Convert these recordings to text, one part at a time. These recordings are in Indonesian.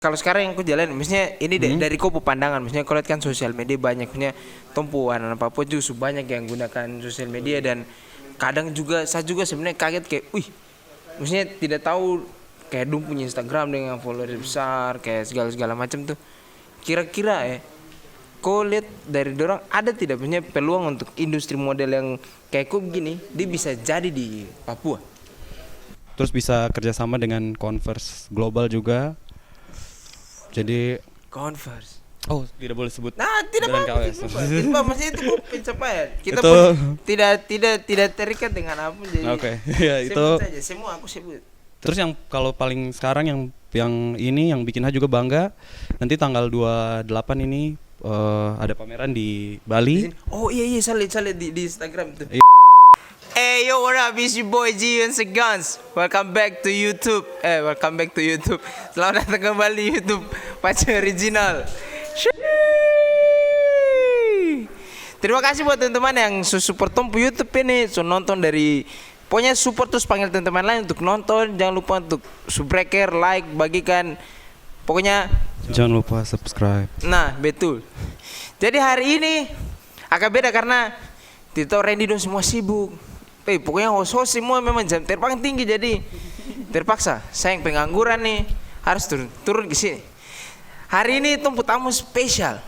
Kalau sekarang yang aku jalan, misalnya ini dari kau pandangan, misalnya kau lihat kan sosial media banyak, misalnya Tompu anak Papua justru banyak yang gunakan sosial media dan kadang juga saya juga sebenarnya kaget kayak, wih, misalnya tidak tahu kayak Dum punya Instagram dengan followers besar, kayak segala macam tuh. Kira-kira kau lihat dari dorang ada tidak punya peluang untuk industri model yang kayak kau begini, dia bisa jadi di Papua? Terus bisa kerjasama dengan Converse Global juga. Jadi Converse. oh tidak boleh sebut. Nah, tidak brand apa-apa. KWS. Tidak apa, maksudnya itu pencapaian. Kita Itu- pun tidak terikat dengan apa jadi. Oke, ya itu. Sebut saja, semua aku sebut. Terus yang kalau paling sekarang yang ini yang bikin juga bangga, nanti tanggal 28 ini ada pameran di Bali. Oh iya salit di Instagram tuh. Iya. Hey yo, what up? It's your boy G and Segans. Welcome back to YouTube. Welcome back to YouTube. Selamat datang kembali YouTube Pace Original. Sheesh. Terima kasih buat teman-teman yang support Tompu YouTube ini, nonton dari pokoknya support terus panggil teman-teman lain untuk nonton. Jangan lupa untuk subscribe, like, bagikan. Pokoknya Jangan lupa subscribe. nah, betul. Jadi hari ini agak beda karena Tito Randy dong semua sibuk. Pokoknya host semua memang jam terbang tinggi, jadi terpaksa saya yang pengangguran nih harus turun ke sini. Hari ini Tompu tamu spesial.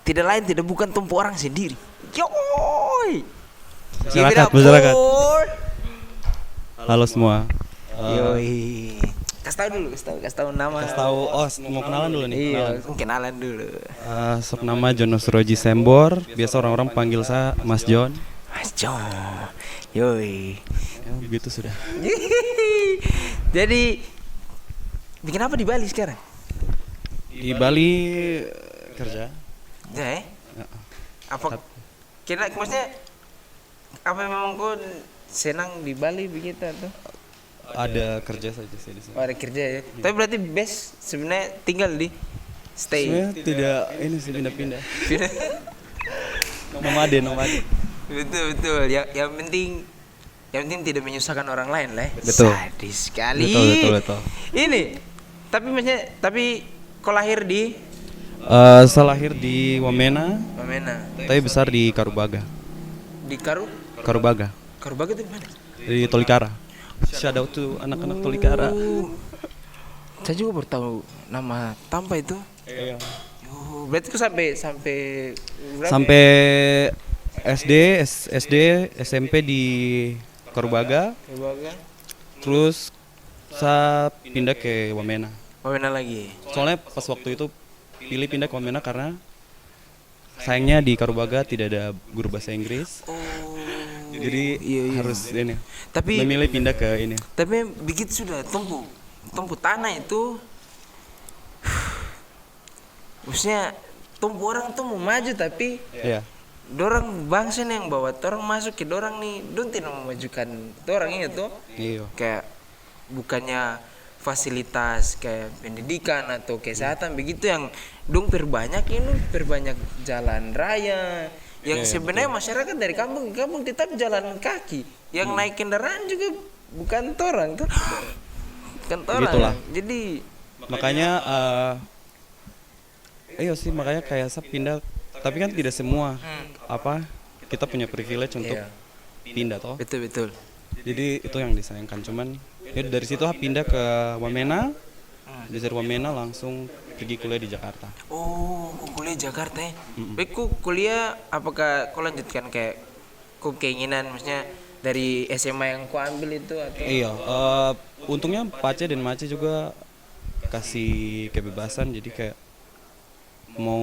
Tidak lain tidak bukan Tompu orang sendiri. Yoi. Masyarakat. Halo semua. Yoi. Kasih tahu nama. Kasih tahu. Oh, mau kenalan dulu nih. Iya, kenalan dulu. Sok nama Jonas Roji Sembor. Biasa orang-orang panggil saya Mas John. Mas John. Yoi. Ya, begitu sudah. Jadi bikin apa di Bali sekarang? Di Bali kerja. Ya, apa maksudnya apa memang kau senang di Bali begitu atau? Ada kerja saja sih di sini. Oh, ada kerja ya. Tapi berarti best sebenarnya tinggal di stay. Sebenarnya tidak ini sih pindah-pindah. Nomaden. Betul. Yang penting tidak menyusahkan orang lain lah. Betul. Sadis sekali. Betul. Ini tapi kau lahir di Saya lahir di Wamena, mana? tapi besar di Karubaga. Di Karubaga, Karubaga itu mana? di Tolikara. Shout out to anak-anak Tolikara. Saya juga baru tahu nama Tampa itu. Iya. Berarti kau sampai berapa? Sampai SD, SMP di Karubaga. Karubaga. Terus saya pindah ke Wamena. Mana lagi? Soalnya pas waktu itu pilih pindah ke Wamena karena sayangnya di Karubaga tidak ada guru bahasa Inggris. Jadi iya. harus ini. Tapi Memilih pindah ke ini. Tapi begitu sudah tumpu tanah itu, maksudnya tumpu orang tuh mau maju tapi Iya. dorang bangsa nih yang bawa orang masuk ke dorang nih, don tidak memajukan dorang ini tuh. Iya. Kayak bukannya fasilitas kayak pendidikan atau kesehatan begitu yang dong perbanyak jalan raya yang sebenarnya masyarakat dari kampung ke kampung tetap jalan kaki yang naik kendaraan juga bukan orang tuh bukan orang. Begitulah. Jadi Makanya makanya kayak saya pindah, tapi kan tidak semua kita punya privilege untuk pindah toh. betul. Jadi itu yang disayangkan, cuman ya dari situ pindah ke Wamena. Dari Wamena langsung pergi kuliah di Jakarta. Oh, kau kuliah Jakarta ya? Baik, kau kuliah apakah kau lanjutkan kayak kau keinginan maksudnya dari SMA yang kau ambil itu atau? Iya, untungnya Pace dan Mace juga kasih kebebasan, jadi kayak mau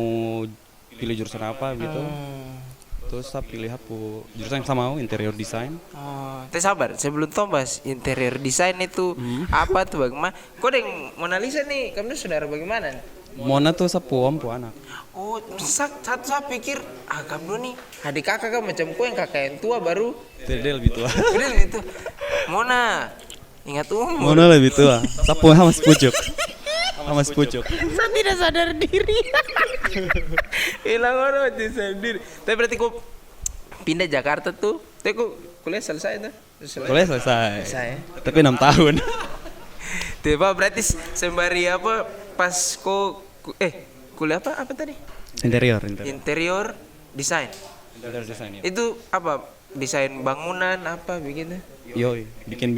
pilih jurusan apa gitu. Terus saya pilih jurusan yang sama, interior design. Oh, tapi sabar, sebelum bahas interior design itu apa tuh bagaimana? Kau yang Mona Lisa nih, kamu saudara bagaimana? Mona tuh saya pu anak. Oh, satu saya pikir kamu nih adik kakak kan macam kau yang kakak yang tua baru. Dia lebih tua. Bener itu. Mona, ingat umur. Mona lebih tua. Saya pu sama sepucuk. Saya tidak sadar diri. Hilang orang tidak sadar diri. Tapi berarti kau pindah Jakarta tuh, tapi kau kuliah selesai tuh? Kuliah selesai. Selesai. Tapi 6 tahun. Tiba berarti sembari apa pas kuliah apa tadi? Interior. Interior design. Interior design ya. Itu apa? Desain bangunan apa begitu? Yoi, bikin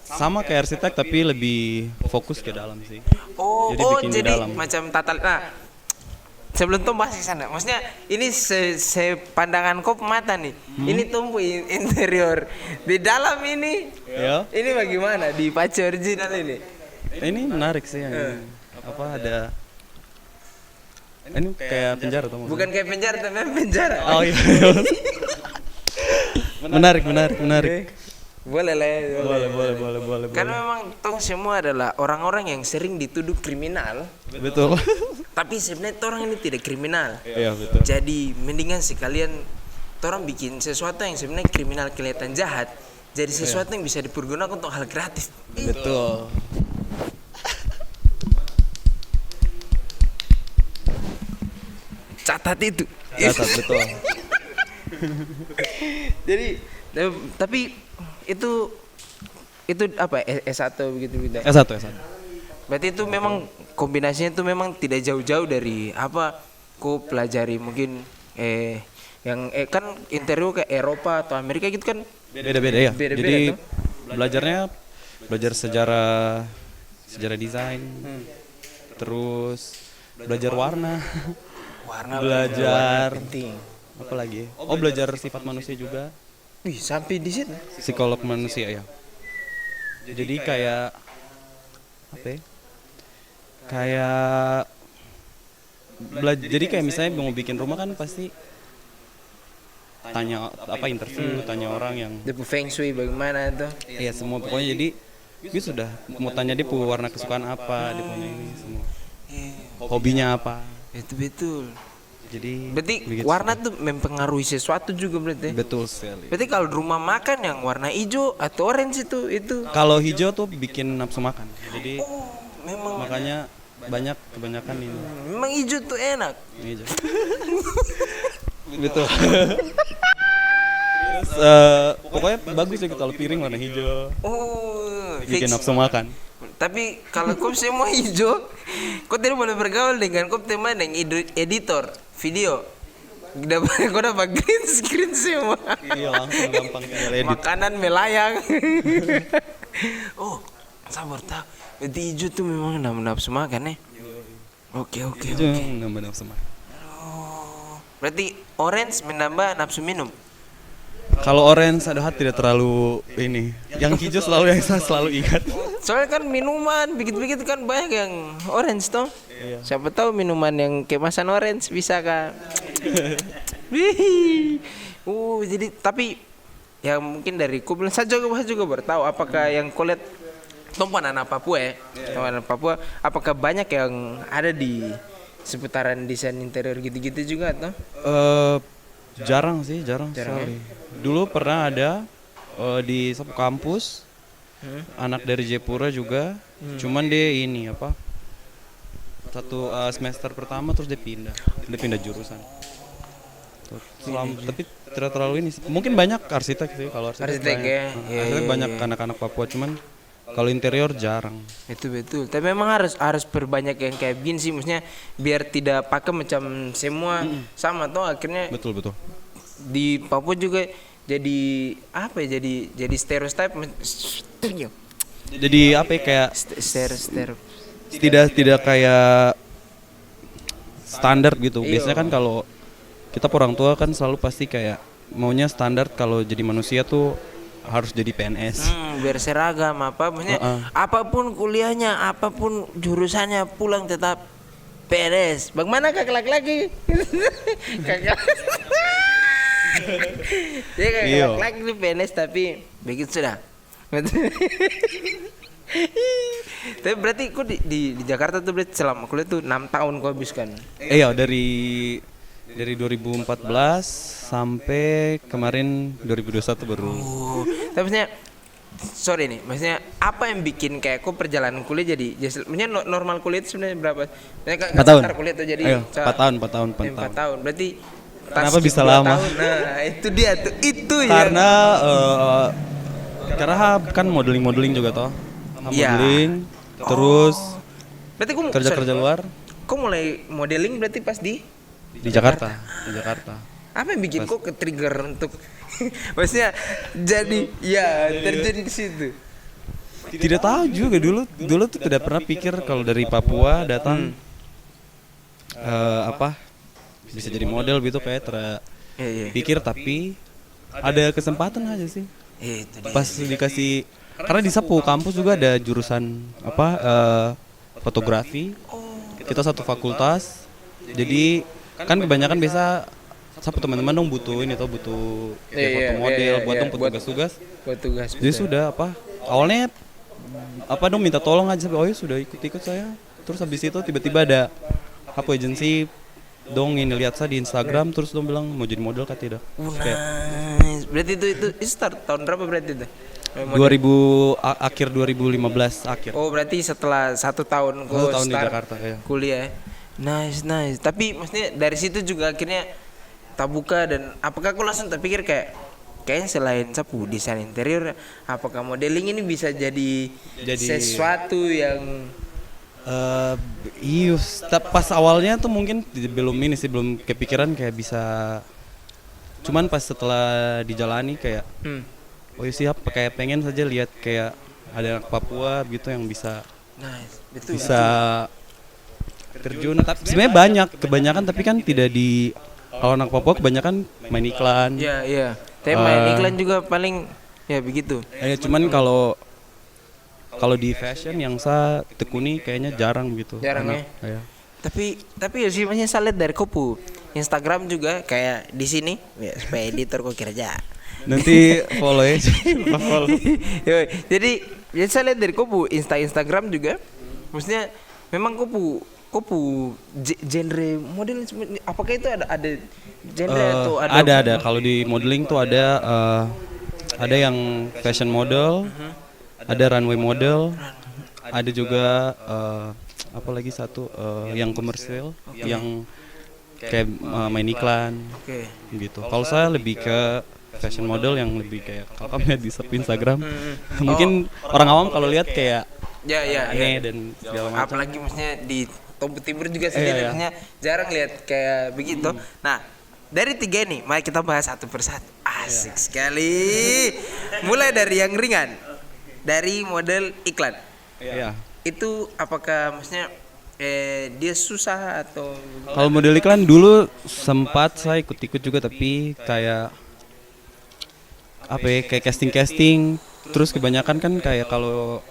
sama kayak arsitek tapi lebih fokus ke dalam sih. Jadi bikin di Jadi dalam. macam tata. Nah, sebelum Tom bahas ke sana, maksudnya ini pandangan kau mata nih. Ini tumpu interior di dalam ini. Ya. Ini bagaimana di pacu original ini? Ini menarik sih yang ini. Apa ada ini kayak penjara tuh. Bukan kayak penjara tapi penjara. Oh iya. menarik. Boleh lah. Boleh. Karena memang tong semua adalah orang-orang yang sering dituduh kriminal, Betul. tapi sebenarnya orang ini tidak kriminal. Iya, betul. Jadi mendingan sekalian orang bikin sesuatu yang sebenarnya kriminal kelihatan jahat, jadi sesuatu yang bisa dipergunakan untuk hal kreatif. Betul. Catat itu. Catat betul. Jadi tapi itu apa S1 begitu. S1. Berarti itu memang kombinasinya itu memang tidak jauh-jauh dari apa ku pelajari mungkin yang kan interior ke Eropa atau Amerika gitu kan Beda-beda ya. Beda-beda Jadi tuh. belajar sejarah desain. Terus belajar warna. Belajar penting. apa lagi? Oh, belajar sifat manusia juga. Wih, sampai di situ. Psikolog manusia ya. Jadi kayak apa ya? Kayak jadi kayak misalnya mau bikin rumah kan pasti tanya interview, tanya orang yang Dia feng shui bagaimana tuh? iya semua pokoknya jadi gue sudah mau tanya dia warna kesukaan apa, dia punya ini semua. Hobinya apa? Itu betul. Jadi Berarti begitu. warna tuh mempengaruhi sesuatu juga berarti. Betul sekali. Berarti kalau di rumah makan yang warna hijau atau orange itu. Kalau hijau tuh bikin nafsu makan. Jadi Memang makanya kebanyakan ini memang hijau tuh enak. hijau. Betul. Terus, pokoknya bagus ya kalau piring warna hijau. Oh, Bikin fix. nafsu makan. Tapi kalau kau semua hijau, kau tidak boleh bergaul dengan kau teman yang editor video. Kau dapat green screen semua. Iya langsung gampang tinggal edit. Makanan melayang. Oh, sabar tahu. Berarti hijau tuh memang nafsu makan ya. Oke. Hijau nambah nafsu makan. Oh, berarti orange menambah nafsu minum. Kalau orange ada tidak terlalu ini. Yang hijau selalu yang saya selalu ingat. Soalnya kan minuman begitu-begitu kan banyak yang orange toh. Iya. Siapa tahu minuman yang kemasan orange bisa kan. Wih. Jadi tapi ya mungkin dari kubilang saya juga bertahu apakah yang kulit tumpuan anak Papua ya. Tumpuan anak Papua apakah banyak yang ada di seputaran desain interior gitu-gitu juga toh? Jarang sekali. Dulu pernah ada di satu kampus anak dari Jepura juga, cuman dia ini apa? Satu semester pertama terus dia pindah jurusan. Tapi tidak terlalu ini sih. Mungkin banyak arsitek sih kalau arsitek Arsitek banyak. ya. Arsitek banyak anak-anak Papua cuman kalau interior jarang. Itu betul. Tapi memang harus perbanyak yang kayak begini sih, maksudnya biar tidak pakai macam semua sama toh akhirnya Betul. di Papua juga jadi apa ya, jadi stereotip Jadi apa ya, kayak stereotip tidak kayak standar gitu. Biasanya kan kalau kita orang tua kan selalu pasti kayak maunya standar kalau jadi manusia tuh harus jadi PNS. biar seragam apa maksudnya apapun kuliahnya, apapun jurusannya pulang tetap PNS. Bagaimana kakak laki-laki? Kakak dia kakak laki di PNS tapi begitu sudah. Tapi berarti kok di Jakarta tuh berarti selama kuliah tuh 6 tahun kau habiskan. Iya dari 2014 sampai kemarin 2021 baru. Oh, tapi maksudnya sorry nih, maksudnya apa yang bikin kayak kok perjalanan kuliah jadi maksudnya normal kuliah itu sebenarnya berapa? Maksudnya 4 tahun. Kuliah tuh jadi 4 tahun. 4 tahun. Berarti Kenapa skip bisa 2 lama? tahun. Nah, itu dia tuh. Itu ya. Karena kan modeling juga toh. Iya. Modeling terus Berarti kau kerja luar kau mulai modeling berarti pas di Jakarta. Di Jakarta. apa yang bikin kau ke trigger untuk maksudnya jadi ya terjadi di situ. Tidak tahu juga dulu tuh tidak pernah pikir kalau dari Papua datang apa bisa jadi model gitu, kayak pikir, tapi ada kesempatan aja sih. Itu dia. Pas dikasih, karena di Sapu kampus juga ada jurusan apa fotografi. Kita satu fakultas. Jadi kan kebanyakan biasa Sapu teman-teman dong butuh ini tuh, butuh foto model buat dong tugas-tugas. Buat tugas. Jadi sudah apa? Awalnya apa dong minta tolong aja, oh ya sudah ikut saya. Terus habis itu tiba-tiba ada apa agensi dong ini lihat saya di Instagram, terus dong bilang mau jadi model kah tidak. Nice. Berarti itu start tahun berapa berarti itu? 2015 akhir. Oh berarti setelah 1 tahun Satu tahun di start Jakarta ya. kuliah. Nice. Tapi maksudnya dari situ juga akhirnya tak buka, dan apakah aku langsung terpikir kayaknya selain Sapu desain interior, apakah modeling ini bisa jadi sesuatu yang pas awalnya tuh mungkin belum ini sih, belum kepikiran kayak bisa. Cuman pas setelah dijalani kayak oh iya siap, kayak pengen saja lihat kayak ada anak Papua gitu yang bisa terjun. Tapi sebenarnya kebanyakan tapi kan tidak di, kalau anak Papua kebanyakan main iklan. Iya. Tapi main iklan juga paling ya begitu. Cuman kalau di fashion yang saya tekuni kayaknya jarang gitu. Jarang ya. Tapi ya sih masih saya lihat dari Kopu Instagram juga kayak di sini ya, supaya editor kok kerja. Nanti follow ya. Jadi ya saya lihat dari Kopu Instagram juga, maksudnya memang Kopu genre model, apakah itu ada genre atau ada kalau di modeling tuh ada yang fashion model, ada runway model, ada juga apa lagi satu yang komersial, yang kayak main iklan gitu. Kalau saya lebih ke fashion model yang lebih kayak kalau kamu lihat di Instagram mungkin orang awam kalau lihat kayak aneh dan segala macam. Apalagi maksudnya di Tomput Timur juga sebenarnya jarang lihat kayak begitu. Nah, dari 3 nih, mari kita bahas satu persatu. Asik sekali. Mulai dari yang ringan, dari model iklan. Itu apakah maksudnya dia susah atau? Kalau model iklan dulu sempat saya ikut-ikut juga, tapi kayak apa ya, kayak casting. Terus kebanyakan kan kayak kalau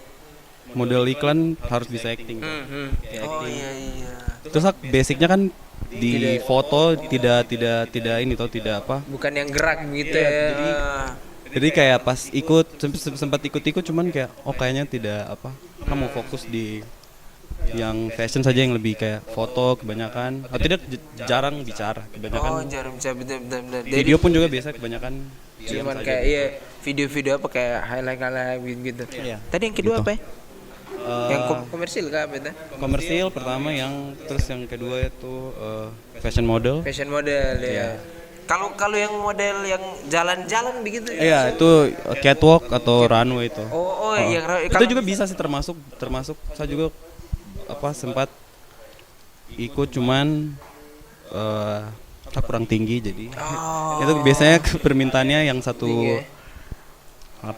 model iklan harus bisa acting. Oh iya. Terus basicnya kan di foto tidak ini toh, tidak apa? Bukan yang gerak gitu ya. Jadi kayak pas sempat ikut-ikut, cuman kayak kayaknya tidak apa. Kamu fokus di yang fashion saja, yang lebih kayak foto kebanyakan. Atau tidak jarang bicara kebanyakan. Oh, jarang bicara, benar. Video pun juga biasa kebanyakan cuman kayak video-video apa kayak highlight gitu. Tadi yang kedua apa ya? Yang komersil kah apa itu? Komersil pertama, yang terus yang kedua itu fashion model. Fashion model ya. Kalau yang model yang jalan-jalan begitu? Iya, itu catwalk atau runway itu. Yang itu juga bisa sih, termasuk saya juga apa sempat ikut, cuman saya kurang tinggi, jadi itu biasanya permintaannya yang 185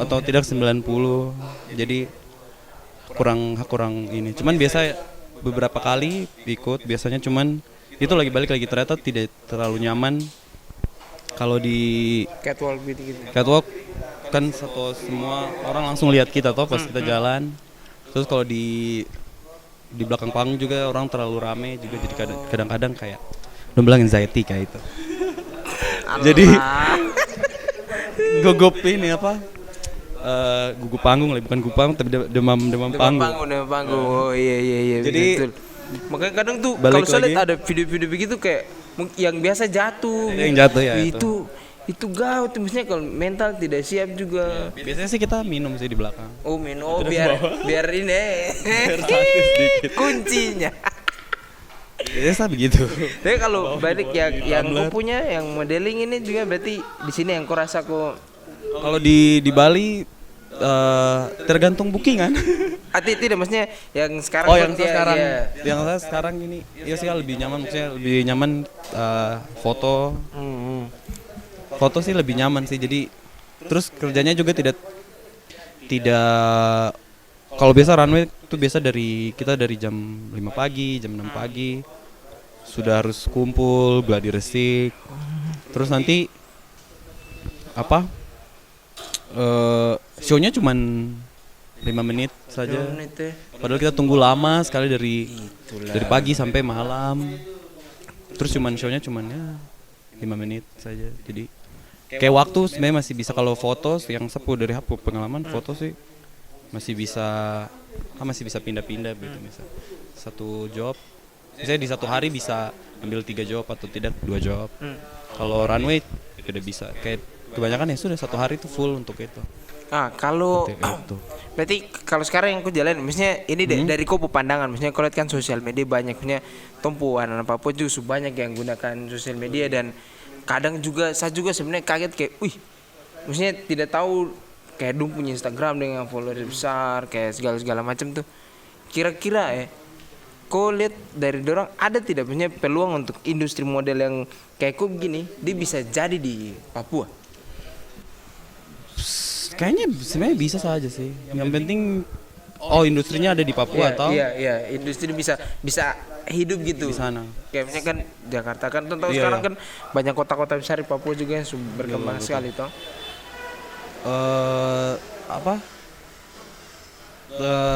atau tidak 90, jadi kurang ini. Cuman biasa beberapa kali ikut, biasanya cuman itu balik lagi ternyata tidak terlalu nyaman kalau di catwalk gitu. Catwalk kan semua orang langsung lihat kita toh pas kita jalan. Terus kalau di belakang panggung juga orang terlalu rame juga, jadi kadang-kadang kayak udah bilang anxiety kayak itu. Jadi gugup ini apa? Gugup panggung lah, bukan gugup panggung tapi demam panggung. Demam panggung. Oh iya. Jadi betul. Makanya kadang tuh kalau saya lihat ada video-video begitu kayak yang biasa jatuh. Yang jatuh ya. Itu gawat tuh, maksudnya kalau mental tidak siap juga. Biasanya sih kita minum sih di belakang. Oh minum, biar ini kuncinya. Biasa begitu. Tapi kalau balik yang kau punya yang modeling ini juga berarti di sini yang kau rasa kok. Kalau di Bali tergantung bookingan. Tidak maksudnya yang sekarang. Oh, yang sekarang. Iya. Yang saya sekarang ini ya sih lebih nyaman, maksudnya lebih nyaman foto. Foto sih lebih nyaman sih. Jadi terus kerjanya juga tidak kalau biasa runway itu biasa kita dari jam 5 pagi, jam 6 pagi sudah harus kumpul, gladi resik. Terus nanti apa? Show-nya cuman 5 menit saja. 5 menit ya. Padahal kita tunggu lama sekali dari pagi sampai malam. Terus show-nya cuman ya 5 menit saja. Jadi kayak waktu sebenarnya masih bisa, kalau foto yang dari pengalaman foto sih masih bisa pindah-pindah gitu. Misal satu job misalnya di satu hari bisa ambil 3 job atau tidak 2 job. Kalau runway tidak bisa, kayak kebanyakan ya sudah satu hari itu full untuk itu. Kalau itu. berarti kalau sekarang yang aku jalan, misalnya ini dari kau pandangan, misalnya kau lihat kan sosial media banyak, misalnya anak Papua juga banyak yang gunakan sosial media, dan kadang juga saya juga sebenarnya kaget kayak, maksudnya tidak tahu kayak dong punya Instagram dengan followers besar, kayak segala macam tuh. Kira-kira kau lihat dari dorang ada tidak punya peluang untuk industri model yang kayak kau begini, dia bisa jadi di Papua? Kayaknya sebenarnya bisa saja sih. Yang penting industrinya ada di Papua atau Iya, industri bisa hidup gitu di sana. Kayak misalnya kan Jakarta kan tahu sekarang kan banyak kota-kota besar di Papua juga yang berkembang sekali toh.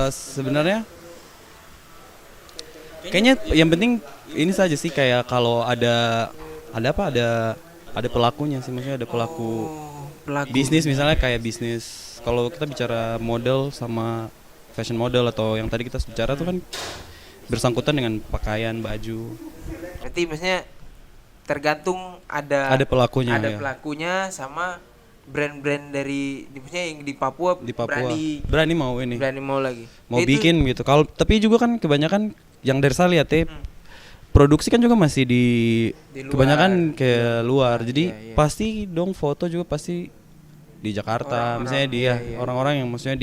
Sebenarnya kayaknya yang penting ini saja sih, kayak kalau ada pelakunya sih, maksudnya ada pelaku bisnis, misalnya kayak bisnis. Kalau kita bicara model sama fashion model atau yang tadi kita bicara tuh kan bersangkutan dengan pakaian, baju. Berarti maksudnya tergantung ada pelakunya. Ada pelakunya sama brand-brand dari maksudnya yang di Papua berani mau lagi. Mau bikin gitu. Kalau tapi juga kan kebanyakan yang dari saya lihat produksi kan juga masih di luar, kebanyakan ke luar. Jadi pasti dong foto juga pasti di Jakarta, misalnya orang-orang yang maksudnya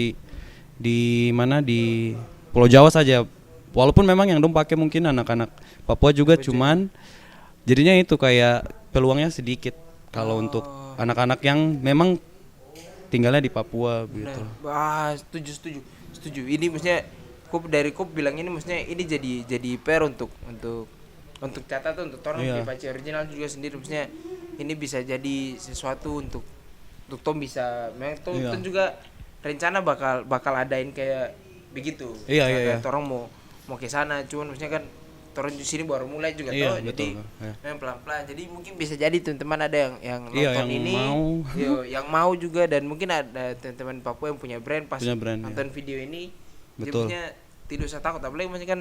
di mana di Pulau Jawa saja. Walaupun memang yang dong pakai mungkin anak-anak Papua juga, cuman jadinya itu kayak peluangnya sedikit kalau untuk anak-anak yang memang tinggalnya di Papua gitu. Setuju. Ini maksudnya kop bilang ini maksudnya ini jadi PR untuk catatan untuk orang di Paci original juga sendiri, maksudnya ini bisa jadi sesuatu untuk Tom bisa memang Tom juga rencana bakal adain kayak begitu. Iya. Orang mau ke sana, cuman maksudnya kan orang di sini baru mulai juga toh, jadi memang pelan-pelan. Jadi mungkin bisa jadi teman-teman ada yang nonton ini yang mau juga, dan mungkin ada teman-teman Papua yang punya brand nonton video ini. Jadinya tidak usah takut, apalagi maksudnya kan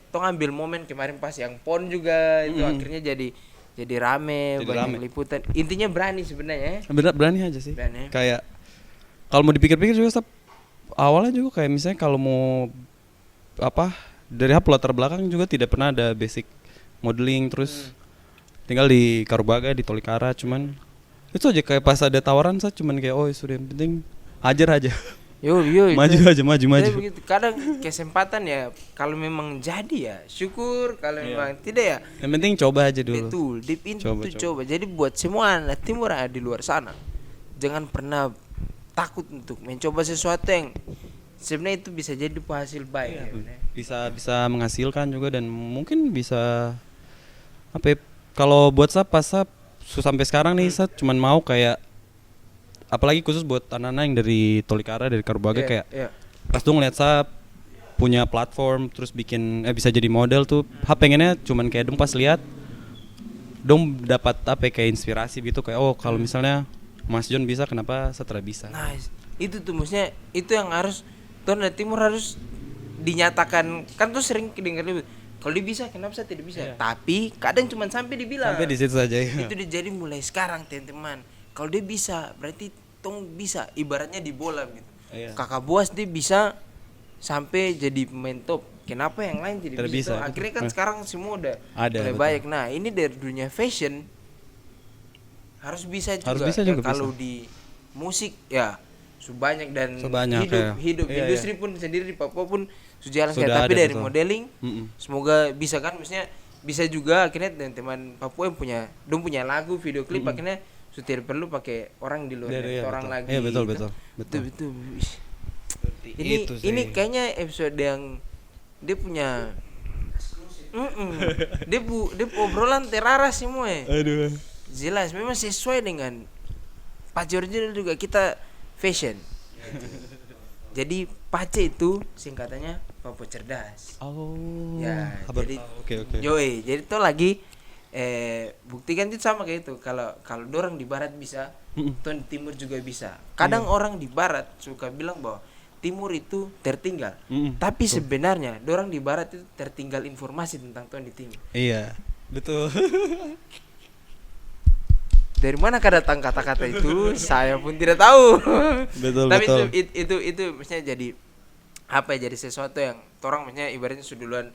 tong ambil momen kemarin pas yang PON juga itu akhirnya jadi rame, banyak liputan. Intinya berani sebenarnya. Berani aja sih. Kayak kalau mau dipikir-pikir juga awalnya juga kayak misalnya kalau mau dari latar belakang juga tidak pernah ada basic modeling, terus tinggal di Karubaga di Tolikara, cuman itu aja kayak pas ada tawaran saya cuman kayak sudah, yang penting ajar aja. Yo, maju. Begitu. Kadang kesempatan ya, kalau memang jadi ya syukur, kalau memang tidak ya yang penting coba aja dulu. Betul, di pintu coba. Jadi buat semua anak timur ada di luar sana, jangan pernah takut untuk mencoba sesuatu yang sebenarnya itu bisa jadi hasil baik. Bisa menghasilkan juga, dan mungkin bisa kalau buat saya pas sampai sekarang nih saya cuman mau kayak, apalagi khusus buat anak-anak yang dari Tolikara, dari Karubaga, kayak pas dong lihat saya punya platform terus bikin bisa jadi model tuh, pengennya cuman kayak dong pas lihat dong dapat kayak inspirasi gitu, kayak kalau misalnya Mas John bisa, kenapa saya tidak bisa. Nah, itu tuh maksudnya itu yang harus Tona Timur harus dinyatakan. Kan tuh sering dengar kalau dia bisa kenapa saya tidak bisa. Tapi kadang cuma sampai dibilang. Sampai di situ saja. Itu jadi mulai sekarang teman-teman. Kalau dia bisa berarti tong bisa, ibaratnya di bola gitu. Kakak Boas dia bisa sampai jadi pemain top. Kenapa yang lain tidak bisa? Akhirnya kan sekarang semua udah mulai banyak. Nah, ini dari dunia fashion harus bisa juga. Kalau di musik ya banyak dan Sebanyak, hidup ya. Iya, industri pun sendiri di Papua pun sudah jalan Sudah sekali. Tapi ada, dari betul. modeling Mm-mm. semoga bisa kan, maksudnya bisa juga akhirnya teman-teman Papua yang punya lagu video klip akhirnya sudah perlu pakai orang di luar Iya, dari orang betul. lagi. Iya, betul, gitu. betul. Betul. Ih. Ini Itu sih. ini kayaknya episode yang dia punya dia obrolan teraras semua ya. Aduh. Jelas memang sesuai dengan Pace original juga kita fashion. Jadi Pace itu singkatannya Papua Cerdas. Oh. Ya, kabar jadi tahu. Oke. jadi itu lagi buktikan itu sama kayak itu. Kalau dorang di barat bisa, tuh di timur juga bisa. Kadang orang di barat suka bilang bahwa timur itu tertinggal. Tapi sebenarnya dorang di barat itu tertinggal informasi tentang tuan di timur. Iya, betul. Dari mana datang kata-kata itu? Saya pun tidak tahu. Betul, Tapi betul. itu maksudnya jadi apa ya? Jadi sesuatu yang orang maksudnya ibaratnya sudah duluan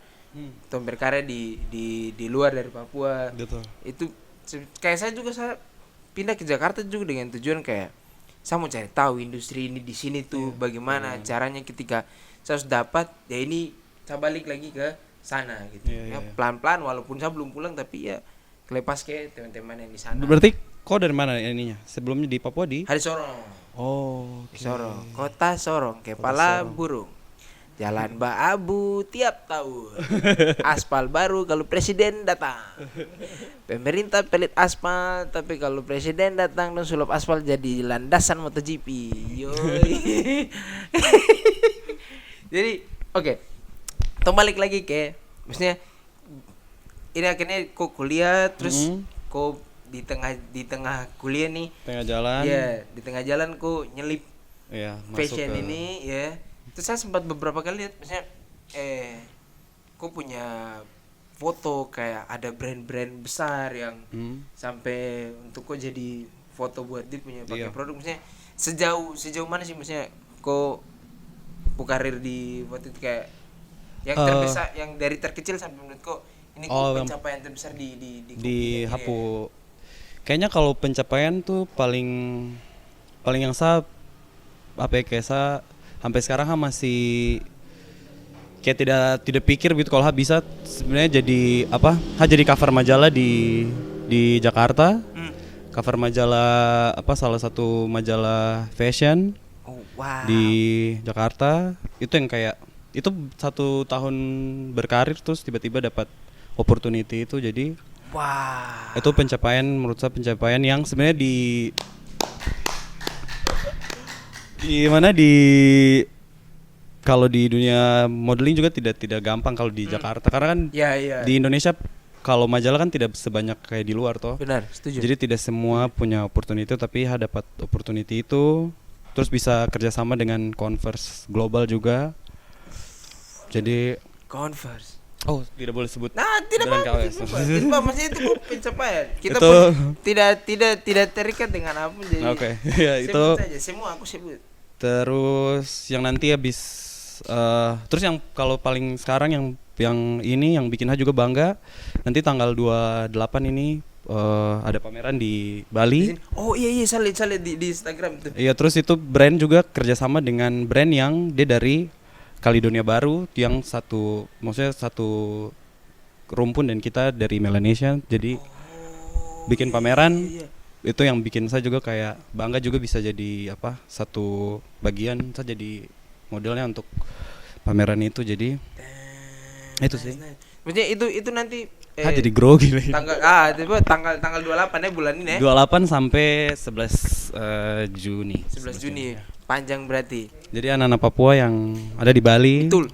tuh berkarya di luar dari Papua. Betul. Itu kayak saya pindah ke Jakarta juga dengan tujuan kayak saya mau cari tahu industri ini di sini tuh bagaimana caranya. Ketika saya sudah dapat ya ini saya balik lagi ke sana gitu. Iya. Pelan-pelan walaupun saya belum pulang tapi ya kelepas ke teman-teman yang di sana. Berarti kau dari mana ininya? Sebelumnya di Papua di? Hari Sorong. Oh, Sorong, kota Sorong, kepala burung. Jalan Baabu tiap tahun. Aspal baru kalau presiden datang. Pemerintah pelit aspal, tapi kalau presiden datang dan sulap aspal jadi landasan MotoGP. Yoi. Jadi, oke. Balik lagi ke maksudnya ini akhirnya kok kuliah terus kok di tengah kuliah nih. Tengah jalan. Iya, di tengah jalan kok nyelip Iya, masuk fashion ke- ini ya. Terus saya sempat beberapa kali lihat misalnya kok punya foto kayak ada brand-brand besar yang sampai untuk kok jadi foto buat dia punya pakai Iya. produk. Misalnya sejauh mana sih misalnya kok karir di waktu itu kayak yang terbesar, yang dari terkecil sampai menurut kok ini kok pencapaian terbesar di Hapu. Kayaknya kalau pencapaian tuh paling yang saya kayak saya sampai sekarang masih kayak tidak pikir gitu kalau bisa sebenarnya jadi jadi cover majalah di Jakarta. Cover majalah salah satu majalah fashion di Jakarta. Itu yang kayak itu 1 tahun berkarir terus tiba-tiba dapat opportunity itu, jadi itu pencapaian, menurut saya pencapaian yang sebenarnya kalau di dunia modeling juga tidak gampang kalau di Jakarta, karena kan di Indonesia kalau majalah kan tidak sebanyak kayak di luar toh. Benar, setuju. Jadi tidak semua punya opportunity, tapi dapat opportunity itu terus bisa kerjasama dengan Converse Global juga. Jadi Converse. Oh, tidak boleh sebut. Nah, tidak apa-apa. Maksudnya itu pencapaian. Kita itu pun tidak terikat dengan apa jadi. Oke. Ya, itu sebut saja, semua aku sebut. Terus yang nanti habis terus yang kalau paling sekarang yang ini yang bikin juga bangga, nanti tanggal 28 ini ada pameran di Bali. Oh iya saya lihat di Instagram itu. Iya, terus itu brand juga kerjasama dengan brand yang dia dari Kaledonia Baru, yang maksudnya satu rumpun, dan kita dari Melanesia, jadi bikin pameran. Itu yang bikin saya juga kayak bangga juga bisa jadi satu bagian saya jadi modelnya untuk pameran itu. Jadi itu sih. Maksudnya itu nanti jadi grogi lagi. Tanggal 28 ya bulan ini ya. 28 sampai 11 Juni. 11 Juni. Panjang berarti. Jadi anak-anak Papua yang ada di Bali betul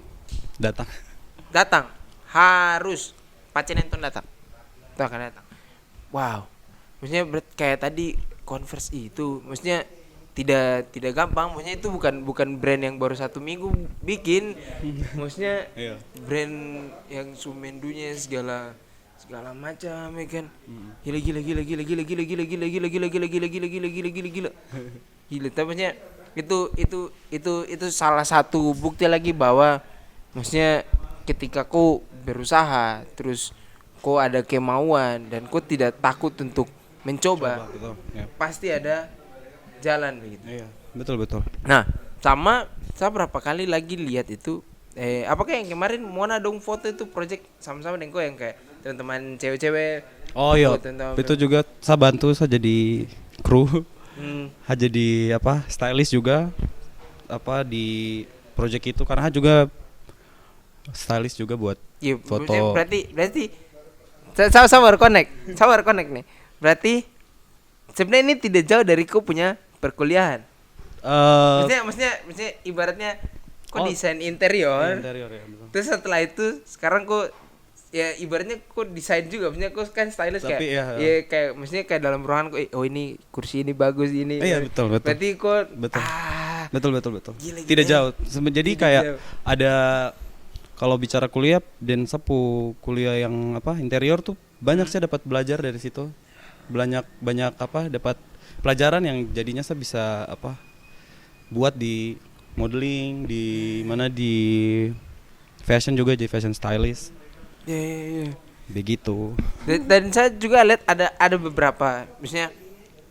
datang harus Pace Nenton datang. Itu akan datang. Wow. Maksudnya kayak tadi Converse itu maksudnya tidak gampang. Maksudnya itu bukan brand yang baru 1 minggu bikin. Maksudnya brand yang sumendunya segala macam ya kan. Gila. Tapi itu salah satu bukti lagi bahwa maksudnya ketika kau berusaha terus kau ada kemauan dan kau tidak takut untuk mencoba, betul. pasti ada jalan begitu. Betul betul. Nah, sama saya berapa kali lagi lihat itu apakah yang kemarin Mona dong foto itu project sama-sama dengan kau yang kayak teman-teman cewek-cewek. Oh iya, teman-teman itu juga saya bantu, saya jadi kru, Hmm, jadi apa stylist juga apa di project itu karena juga stylist juga buat iya, foto. berarti saya baru connect nih. Berarti sebenarnya ini tidak jauh dari kau punya perkuliahan. Maksudnya ibaratnya kok Oh, desain interior, interior ya, betul. terus setelah itu sekarang kok ya ibaratnya kok desain juga, maksudnya kok kan stylist kayak Tapi ya, kayak maksudnya kayak dalam ruangan kok oh ini kursi ini bagus ini. Iya, betul. Berarti kok Betul. Betul. Gila, Tidak gila. jauh. Jadi Tidak kayak jauh. ada kalau bicara kuliah dan sepu kuliah yang apa interior tuh banyak saya dapat belajar dari situ. Banyak apa dapat pelajaran yang jadinya saya bisa apa buat di modeling, di mana di fashion juga jadi fashion stylist. Iya. Begitu. Dan saya juga lihat ada beberapa misalnya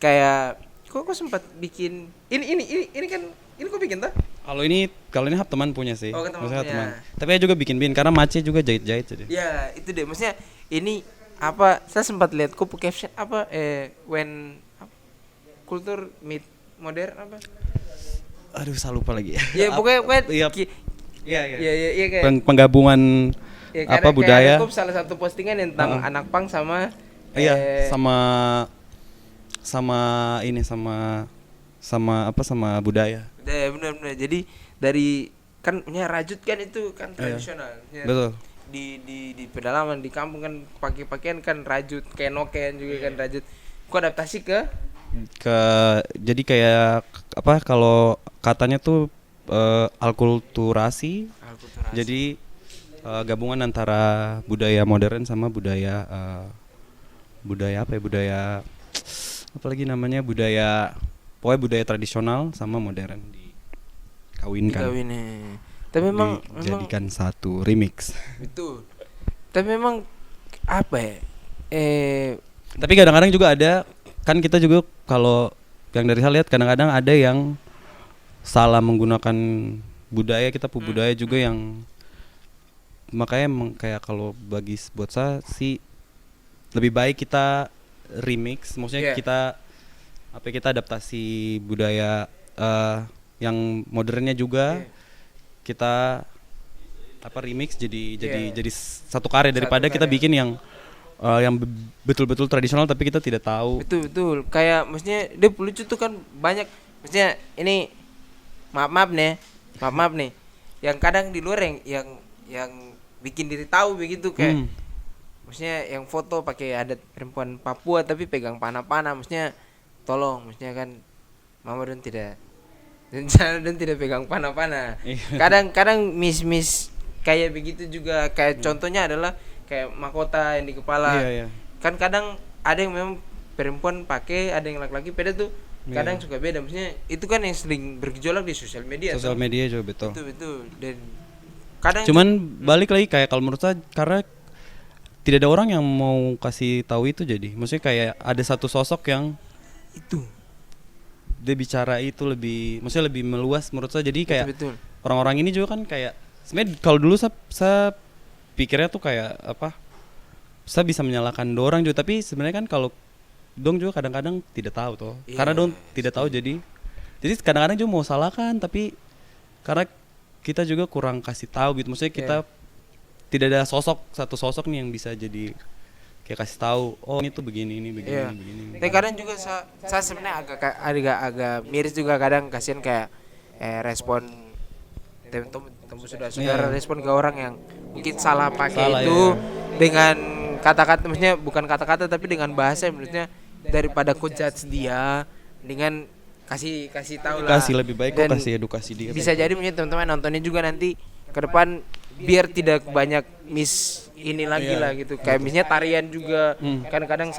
kayak kok sempat bikin ini kan ini kok bikin tuh? Kalau ini hub teman punya sih. Oh, ke teman Maksudnya punya. teman. Tapi saya juga bikin karena Mace juga jahit-jahit jadi. Ya itu deh maksudnya ini apa saya sempat lihat kok caption apa when kultur meet modern apa? Aduh, saya lupa lagi. Ya pokoknya Iya. iya kayak Penggabungan ya, apa kayak budaya. ada kok salah satu postingan tentang anak pang sama Iya, sama ini sama budaya. ya, benar jadi dari kan punya rajut kan itu kan tradisional. Ya, Betul. di pedalaman di kampung kan pakai pakaian kan rajut kayak noken juga kan rajut. Kok adaptasi ke Jadi kayak apa kalau katanya tuh alkulturasi. alkulturasi. Jadi gabungan antara budaya modern sama budaya apa ya budaya apalagi namanya pokoknya budaya tradisional sama modern dikawinkan. Dikawinin. Tapi memang Dijadikan satu remix. betul. Tapi memang apa ya? Tapi kadang-kadang juga ada kan kita juga kalau yang dari saya lihat kadang-kadang ada yang salah menggunakan budaya kita budaya juga yang makanya kayak kalau buat saya sih lebih baik kita remix, maksudnya kita adaptasi budaya yang modernnya juga kita remix jadi satu karya daripada kita bikin yang betul-betul tradisional tapi kita tidak tahu. Betul kayak maksudnya dia lucu tuh kan banyak maksudnya ini maaf nih yang kadang di luar yang bikin diri tahu begitu kayak maksudnya yang foto pakai adat perempuan Papua tapi pegang panah-panah maksudnya tolong maksudnya kan Mama dan tidak pegang panah-panah. Kadang miss kayak begitu juga kayak contohnya adalah kayak mahkota yang di kepala. Iya. Kan kadang ada yang memang perempuan pakai, ada yang laki-laki beda tuh. Kadang suka beda. Maksudnya itu kan yang sering bergejolak di sosial media. Sosial media juga betul. Betul. Dan kadang Cuman balik lagi kayak kalau menurut saya karena tidak ada orang yang mau kasih tahu itu jadi. Maksudnya kayak ada satu sosok yang itu dia bicara itu maksudnya lebih meluas menurut saya. Jadi kayak betul. orang-orang ini juga kan kayak sebenarnya kalau dulu saya pikirnya tuh kayak apa? Saya bisa menyalahkan dorang juga tapi sebenarnya kan kalau dong juga kadang-kadang tidak tahu toh. Karena dong tidak tahu jadi kadang-kadang juga mau salahkan tapi karena kita juga kurang kasih tahu gitu. Maksudnya kita tidak ada satu sosok nih yang bisa jadi kayak kasih tahu oh ini tuh begini. Tapi kadang juga saya sebenarnya agak miris juga kadang kasihan kayak respon temu saudara respon ke orang yang mungkin salah pakai itu dengan kata-kata maksudnya bukan kata-kata tapi dengan bahasa yang menurutnya daripada ku judge dia dengan kasih tahu lah. Kasih lebih baik kok kasih edukasi dia. Bisa jadi punya teman-teman nontonnya juga nanti ke depan biar tidak banyak miss ini lagi lah gitu. Kayak misalnya tarian juga kadang-kadang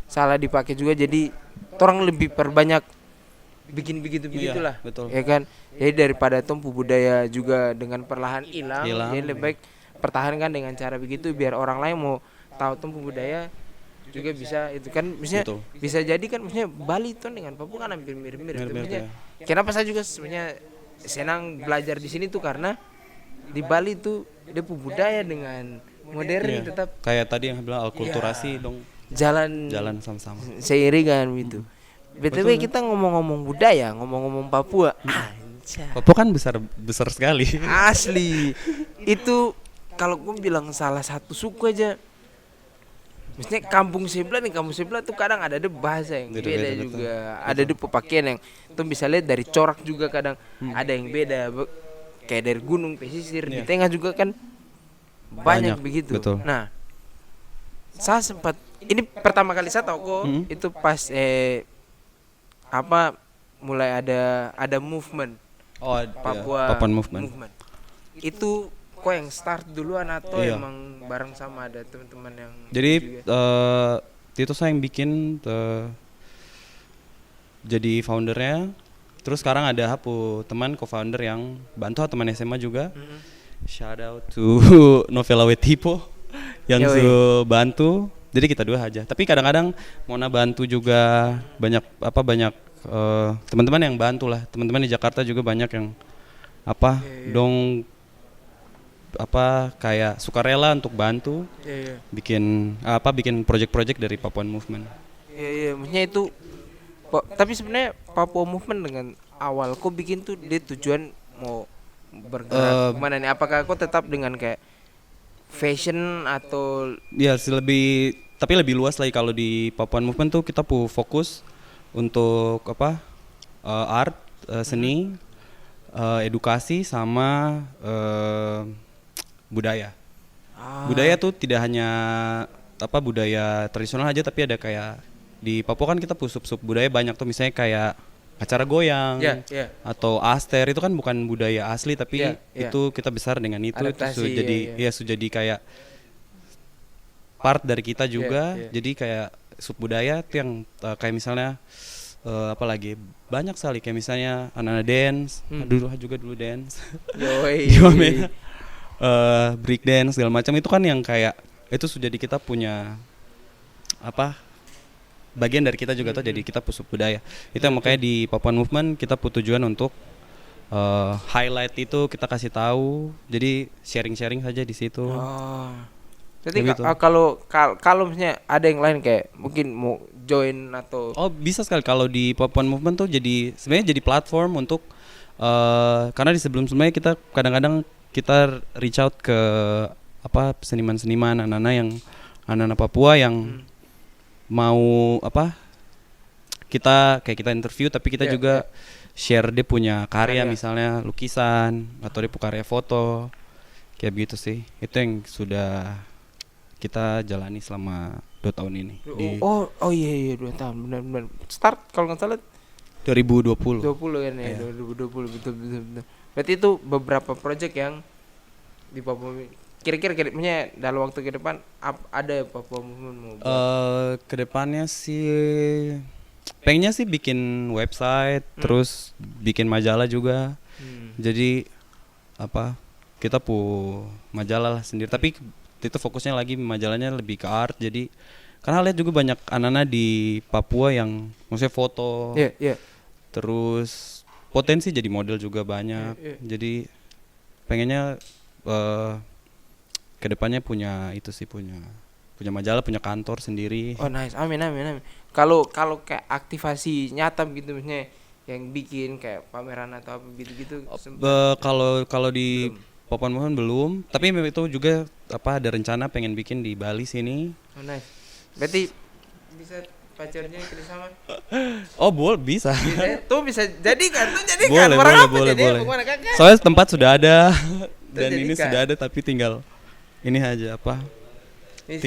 salah dipakai juga jadi orang lebih perbanyak bikin begitulah. Betul. Ya kan? Jadi daripada tumpu budaya juga dengan perlahan hilang, jadi lebih baik pertahankan dengan cara begitu biar orang lain mau tahu tumpu budaya juga bisa itu kan misalnya bisa jadi kan misalnya Bali tuh dengan Papua kan hampir mirip-mirip. kenapa saya juga sebenarnya senang belajar di sini tuh karena di Bali tuh dia budaya dengan modern Iya. tetap Kayak tadi yang bilang akulturasi dong, jalan jalan sama-sama. seiringan gitu. BTW kita ngomong-ngomong budaya, ngomong-ngomong Papua. Anjay. Papua kan besar besar sekali. Asli. Itu kalau gue bilang salah satu suku aja. Maksudnya kampung sebelah tuh kadang ada bahasa yang Beda-beda, beda betul. juga. Ada pakaian yang tuh bisa lihat dari corak juga kadang ada yang beda. Kayak dari gunung pesisir di Iya. tengah juga kan Banyak, banyak begitu. betul. Nah, saya sempat ini pertama kali saya tahu kok itu pas mulai ada movement Oh, Papua Papuan movement. Itu kok yang start duluan atau Iya. emang bareng sama ada teman-teman yang Jadi juga? itu saya yang bikin jadi foundernya. Terus sekarang ada Hapu, teman co-founder yang bantu teman SMA juga. Shout out to Novela Wetipo yang Yoi. bantu. Jadi kita dua aja. Tapi kadang-kadang Mona bantu juga, banyak teman-teman yang bantu lah. Teman-teman di Jakarta juga banyak yang dong kayak sukarela untuk bantu Iya. bikin project-project dari Papuan Movement. Iya, maksudnya itu tapi sebenarnya Papua Movement dengan awal kok bikin tuh dia tujuan mau bergerak kemana nih? Apakah kok tetap dengan kayak fashion atau Ya tapi lebih luas lagi. Kalau di Papuan Movement tuh kita fokus untuk art, seni, edukasi sama budaya. Budaya tuh tidak hanya budaya tradisional aja, tapi ada kayak di Papua kan kita sub budaya banyak tuh, misalnya kayak acara goyang Iya. atau aster, itu kan bukan budaya asli tapi Iya. itu kita besar dengan itu Adaptasi, sudah jadi iya. sudah jadi kayak part dari kita juga. Iya. Jadi kayak sub budaya tuh yang kayak misalnya apalagi banyak sekali kayak misalnya anak-anak dance, dulu dance. Yoi. Di Wamena, break dance segala macam itu kan yang kayak itu sudah di kita punya bagian dari kita juga tuh, jadi kita pusat budaya itu yang makanya di Papuan Movement kita tujuan untuk highlight itu, kita kasih tahu, jadi sharing saja di situ. Oh. Jadi Begitu. kalau misalnya ada yang lain kayak mungkin mau join atau Bisa sekali. Kalau di Papuan Movement tuh sebenarnya jadi platform untuk karena di sebelumnya kita kadang-kadang kita reach out ke seniman-seniman, anak-anak Papua yang mau kita interview, tapi kita juga share dia punya karya, misalnya lukisan atau dia punya karya foto kayak begitu sih. Itu yang sudah kita jalani selama 2 tahun ini. iya 2 tahun benar. Start kalau nggak salah 2020. 20 kan ya, 2020 betul. Berarti itu beberapa project yang di Papua. Kira-kira dalam waktu ke depan ada Papua Movement mau buat? Kedepannya sih pengennya sih bikin website, terus bikin majalah juga. Jadi kita majalah lah sendiri, tapi itu fokusnya lagi majalahnya lebih ke art. Jadi karena lihat juga banyak anak-anak di Papua yang maksudnya foto, terus potensi jadi model juga banyak. Jadi pengennya kedepannya punya majalah, punya kantor sendiri. Oh nice, amin. Kalau kayak aktivasi nyata gitu misalnya yang bikin kayak pameran atau apa gitu Kalau di Papuan Movement belum, tapi itu juga ada rencana pengen bikin di Bali sini. Oh nice. Berarti bisa pacarnya kerjasama? Boleh, bisa. Tuh bisa jadi kan? Boleh. Soalnya tempat sudah ada dan Jadi ini kan? sudah ada, tapi tinggal ini aja Bisa.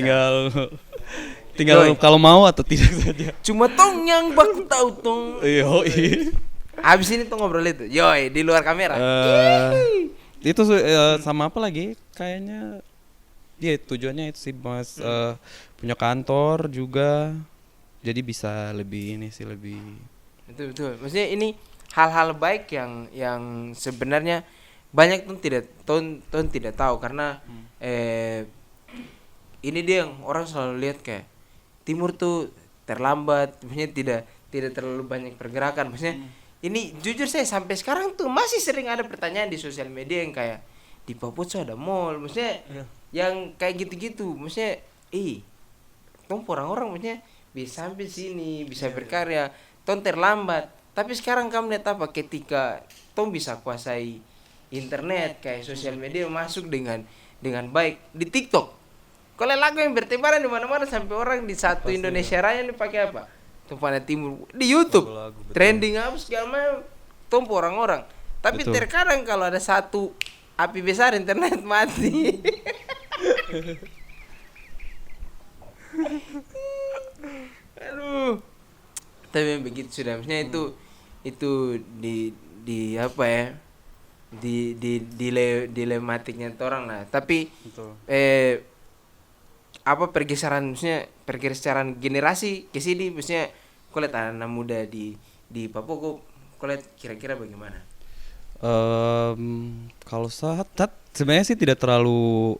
tinggal kalau mau atau tidak saja. Cuma tong yang baku tahu tong. Yoi. Habis ini tuh ngobrol itu. Yoi, di luar kamera. Itu sama apa lagi? Kayaknya tujuannya itu sih, Mas, punya kantor juga. Jadi bisa lebih Betul. Maksudnya ini hal-hal baik yang sebenarnya banyak tuh tidak tahu karena ini dia yang orang selalu lihat kayak timur tuh terlambat, maksudnya tidak terlalu banyak pergerakan. Maksudnya ini jujur saya sampai sekarang tuh masih sering ada pertanyaan di sosial media yang kayak di Papua tuh ada mall, maksudnya yang kayak gitu-gitu, maksudnya tong orang-orang maksudnya bisa sampai sini, bisa berkarya, tong terlambat. Tapi sekarang kamu lihat apa ketika tong bisa kuasai internet kayak sosial media masuk dengan baik di TikTok. Kalau lagu yang bertebaran di mana-mana sampai orang di satu Indonesia Raya ini pakai apa? Tumpana Timur di YouTube. Lagu-lagu, betul. Trending apa segala macam tumpu orang-orang. Tapi Betul. terkadang kalau ada satu api besar internet mati. Aduh. Tapi begitu sudah, maksudnya itu di apa ya? Dilematiknya orang lah. Tapi Betul. apa pergeseran generasi ke sini, maksudnya kau lihat anak muda di Papua, kau lihat kira-kira bagaimana? Kalau saat sebenarnya sih tidak terlalu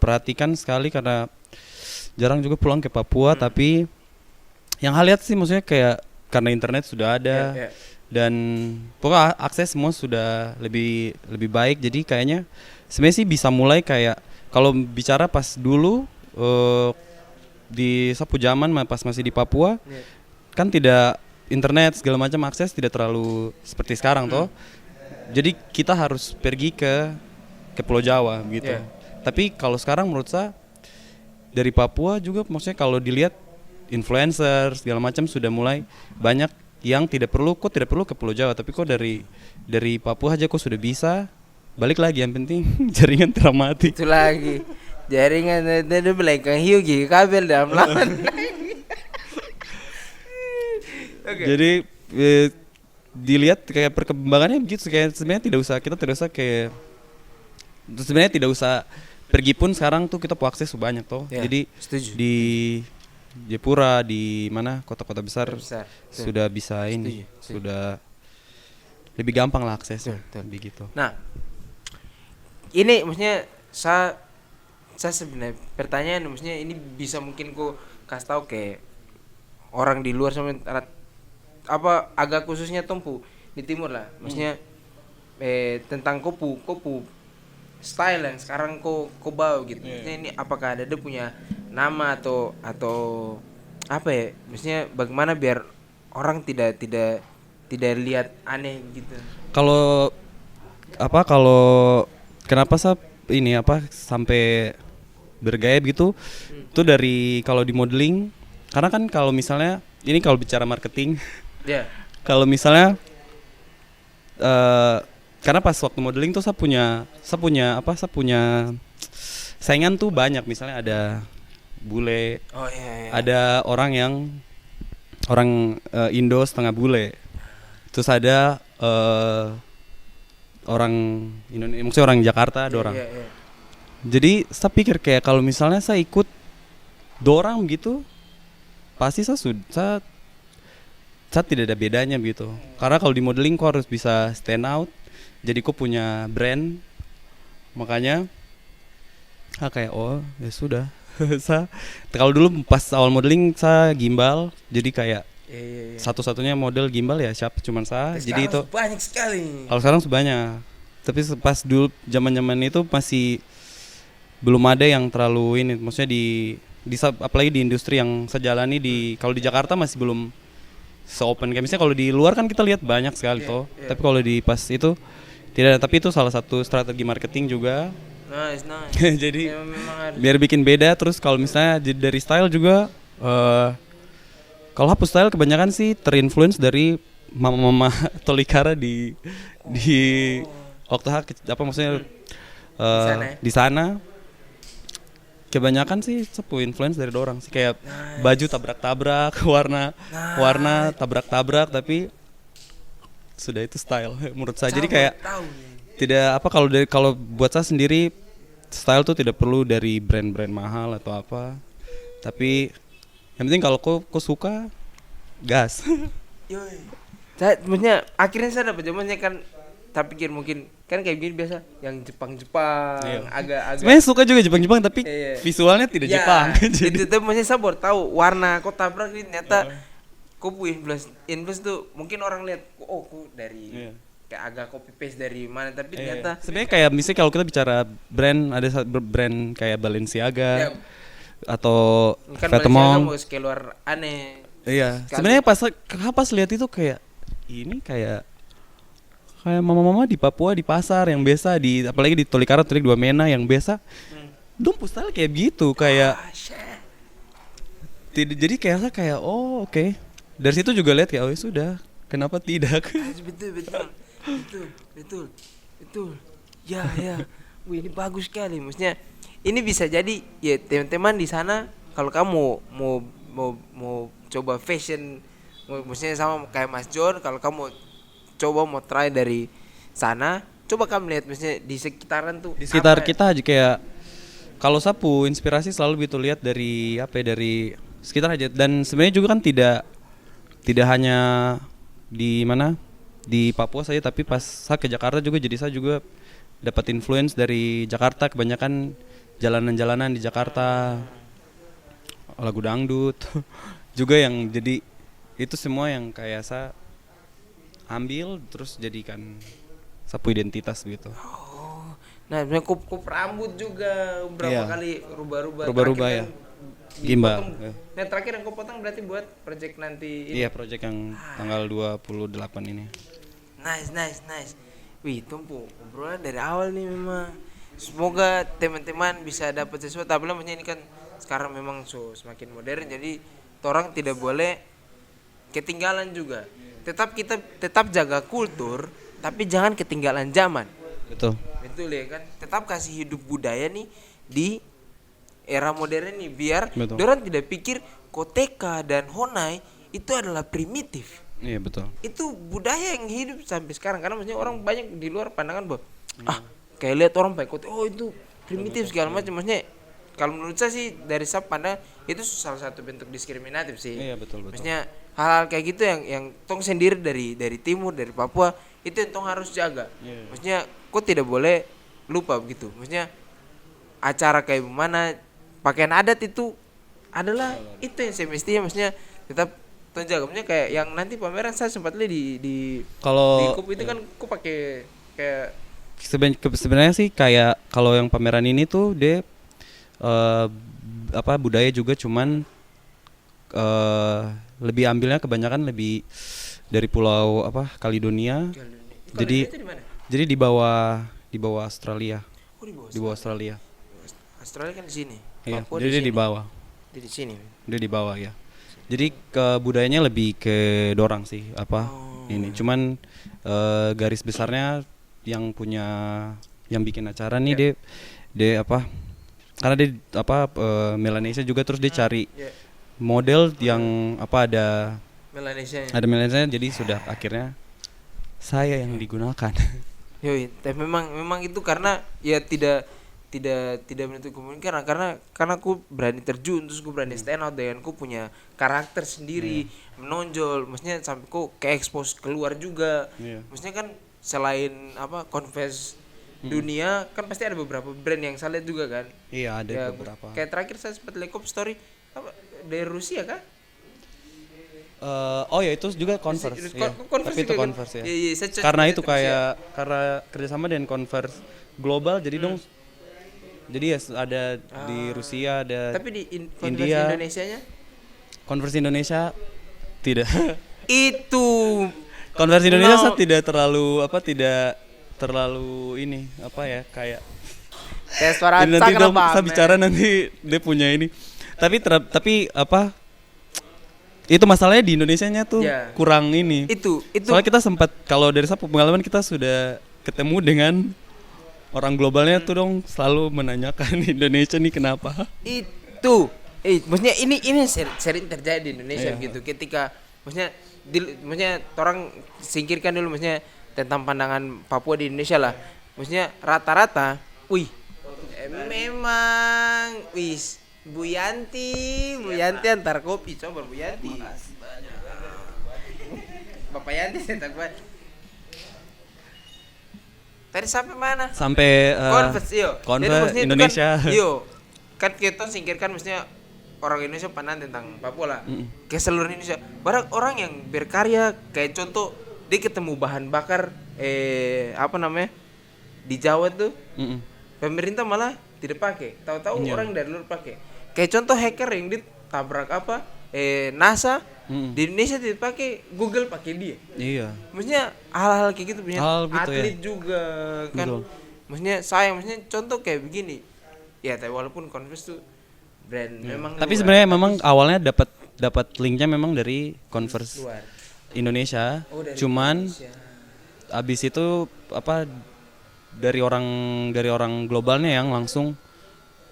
perhatikan sekali karena jarang juga pulang ke Papua. Tapi yang hal lihat sih maksudnya kayak karena internet sudah ada dan pokoknya akses semua sudah lebih baik, jadi kayaknya sebenarnya sih bisa mulai kayak kalau bicara pas dulu di sapu zaman pas masih di Papua kan tidak internet segala macam, akses tidak terlalu seperti sekarang toh. Jadi kita harus pergi ke Pulau Jawa gitu. Tapi kalau sekarang menurut saya dari Papua juga maksudnya kalau dilihat influencer segala macam sudah mulai banyak yang tidak perlu ke Pulau Jawa, tapi kok dari Papua aja kok sudah bisa. Balik lagi yang penting jaringan tidak mati. Itu lagi jaringan itu belakang hiu gigi kabel dalam lahan. Jadi dilihat kayak perkembangannya begitu, kayak sebenarnya kita tidak usah kayak sebenarnya tidak usah pergi pun sekarang tuh kita punya akses banyak toh. Jadi setuju. Di Jepura di mana kota-kota besar sudah bisa ini, sudah lebih gampang lah akses begitu. Nah, ini maksudnya saya sebenarnya pertanyaan, maksudnya ini bisa mungkin kok kasih tahu ke orang di luar sama apa agak khususnya Tompu di timur lah, maksudnya tentang kopu style yang sekarang kok bawa gitu. Maksudnya ini apakah ada dia punya nama atau apa ya, maksudnya bagaimana biar orang tidak lihat aneh gitu. Kalau kenapa ini sampai bergaya begitu? Itu dari kalau di modeling, karena kan kalau misalnya ini kalau bicara marketing, kalau misalnya karena pas waktu modeling tuh saya punya saingan tuh banyak, misalnya ada bule, ada orang Indo setengah bule, terus ada orang Indonesia, maksudnya orang Jakarta ada orang. Jadi saya pikir kayak kalau misalnya saya ikut dorang gitu, pasti saya tidak ada bedanya gitu. Karena kalau di modeling kok harus bisa stand out, jadi kok punya brand. Makanya kayak ya sudah. Kalau dulu pas awal modeling saya gimbal, jadi kayak satu-satunya model gimbal ya siapa cuman saya. Jadi itu banyak sekali. Kalau sekarang sebanyak. Tapi pas dulu zaman-zaman itu masih belum ada yang terlalu ini, maksudnya apalagi di industri yang saya jalani kalau di Jakarta masih belum se-open kayak misalnya kalau di luar kan kita lihat banyak sekali toh. Tapi kalau di pas itu tidak ada, tapi itu salah satu strategi marketing juga. Nice. Jadi biar bikin beda. Terus kalau misalnya dari style juga kalau hapus style kebanyakan sih terinfluence dari mama-mama Tolikara di waktu maksudnya di sana. Kebanyakan sih sepu influence dari dorang sih, kayak baju tabrak-tabrak, warna tabrak-tabrak, tapi sudah itu style menurut saya. Jadi kayak tidak kalau buat saya sendiri style tuh tidak perlu dari brand-brand mahal atau apa, tapi yang penting kalau kau suka gas. Maksudnya akhirnya saya dapat jawabannya kan, tak pikir mungkin kan kayak gini biasa yang Jepang agak sebenarnya suka juga Jepang tapi visualnya tidak Jepang. Jadi itu maksudnya saya baru tahu warna kok tabrak ini ternyata kopi influence tuh mungkin orang lihat oh ku dari Iya. kayak agak copy paste dari mana tapi Iya. ternyata Sebenarnya kayak misalnya kalau kita bicara brand, ada brand kayak Balenciaga ya, atau kan Balenciaga Vetements. mau keluar aneh. Iya. sekali. Sebenarnya pas lihat itu kayak ini kayak mama-mama di Papua di pasar yang biasa di apalagi di Tolikara, Tolik Dua Mena yang biasa dong style kayak gitu kayak Ah, shit. jadi kayak oh oke. Dari situ juga lihat kayak oh ya sudah kenapa tidak. Betul. Ya. Wih, ini bagus sekali. Maksudnya ini bisa jadi ya teman-teman di sana kalau kamu mau coba fashion maksudnya sama kayak Mas John, kalau kamu coba mau try dari sana, coba kamu lihat maksudnya di sekitaran tuh. Di sekitar apa- kita aja kayak kalau sapu inspirasi selalu gitu lihat dari apa ya, dari sekitar aja dan sebenarnya juga kan tidak hanya di mana di Papua saja tapi pas saya ke Jakarta juga jadi saya juga dapat influence dari Jakarta, kebanyakan jalanan-jalanan di Jakarta lagu dangdut juga yang jadi itu semua yang kayak saya ambil terus jadikan sapu identitas gitu. Oh. Nah, sebenarnya kup rambut juga berapa Iya. kali rubah-rubah. Rubah-rubah Terakhir ya. kan Gimbal. dipotong. Ya. Nah, terakhir yang kau potong berarti buat project nanti ini. Iya, project yang tanggal 28 ini. Nice. Wih, tumpu obrolan dari awal nih memang. Semoga teman-teman bisa dapat sesuatu. Tapi maksudnya ini kan sekarang memang semakin modern, jadi orang tidak boleh ketinggalan juga. Kita tetap jaga kultur, tapi jangan ketinggalan zaman. Betul. Betul ya kan? Tetap kasih hidup budaya nih di era modern nih biar Betul. orang tidak pikir Koteka dan Honai itu adalah primitif. Iya, betul. Itu budaya yang hidup sampai sekarang karena maksudnya orang banyak di luar pandangan bahwa kayak lihat orang pakai kote oh itu primitif segala macam maksudnya kalau menurut saya sih dari saya pandang itu salah satu bentuk diskriminatif sih. Iya, betul. Maksudnya hal-hal kayak gitu yang tong sendiri dari timur dari Papua itu yang tong harus jaga. Iya. Maksudnya kok tidak boleh lupa begitu. Maksudnya acara kayak mana pakaian adat itu adalah itu yang semestinya maksudnya tetap tong jaga. Maksudnya kayak yang nanti pameran saya sempat lihat di Kalau Kup itu kan ku pakai kayak sebenarnya sih kayak kalau yang pameran ini tuh dia apa budaya juga cuman lebih ambilnya kebanyakan lebih dari pulau apa Kaledonia. Jadi itu di mana? jadi di bawah Australia, Oh, di bawah. di bawah Australia. Australia kan di sini. Iya, Papua jadi dia sini. di bawah. Dia di sini. Dia di bawah ya. Jadi ke budayanya lebih ke dorang sih apa ini. Cuman garis besarnya yang punya yang bikin acara nih dia apa? Karena dia apa Melanesia juga terus dia cari Ya, model yang apa ada Melanesia. Melanesia jadi sudah akhirnya saya yang digunakan. Yoi, tapi memang itu karena ya tidak menutup kemungkinan karena aku berani terjun terus aku berani stand out dengan aku punya karakter sendiri menonjol maksudnya sampai aku ke expose keluar juga. Iya. Maksudnya kan selain apa Converse dunia kan pasti ada beberapa brand yang saya lihat juga kan. Iya, ada Ya, beberapa. kayak terakhir saya sempat lihat story apa dari Rusia kah? Oh ya itu juga Converse. Iya. Converse Tapi itu juga kan? Converse ya. Iya, saya cek- Karena cek itu Rusia. kayak karena kerjasama dengan Converse global jadi dong. Jadi ya ada di Rusia ada Tapi di Converse India. Indonesianya Converse Indonesia tidak. itu Converse Indonesia No. saya tidak terlalu ini apa ya kayak kayak suara jadi nanti cak dong apa, saya bicara nanti dia punya ini. Tapi apa itu masalahnya di Indonesianya tuh Ya. kurang ini. itu Soalnya kita sempat kalau dari satu pengalaman kita sudah ketemu dengan orang globalnya tuh dong selalu menanyakan Indonesia nih kenapa? itu maksudnya ini sering terjadi di Indonesia Iya. gitu ketika maksudnya orang singkirkan dulu maksudnya tentang pandangan Papua di Indonesia lah maksudnya rata-rata memang Bu Yanti antar kopi coba Bu Yanti Bapak Yanti saya tak buat tadi sampai mana? Sampai Converse, iyo. Converse Jadi maksudnya itu Indonesia. Kan, iyo, kan kita singkirkan maksudnya orang Indonesia pandang tentang Papua lah ke seluruh Indonesia. Banyak orang yang berkarya kayak contoh dia ketemu bahan bakar apa namanya di Jawa tuh pemerintah malah tidak pakai, tahu-tahu orang dari luar pakai. Kayak contoh hacker yang ditabrak apa NASA di Indonesia tidak pakai, Google pakai dia. Iya. Maksudnya hal-hal kayak gitu punya Hal gitu atlet juga kan. Betul. Maksudnya sayang, maksudnya contoh kayak begini. Ya, tapi walaupun Converse tuh brand memang Tapi luar, sebenarnya memang awalnya dapat linknya memang dari Converse luar. Indonesia. Oh, dari Cuman Indonesia. abis itu apa dari orang globalnya yang langsung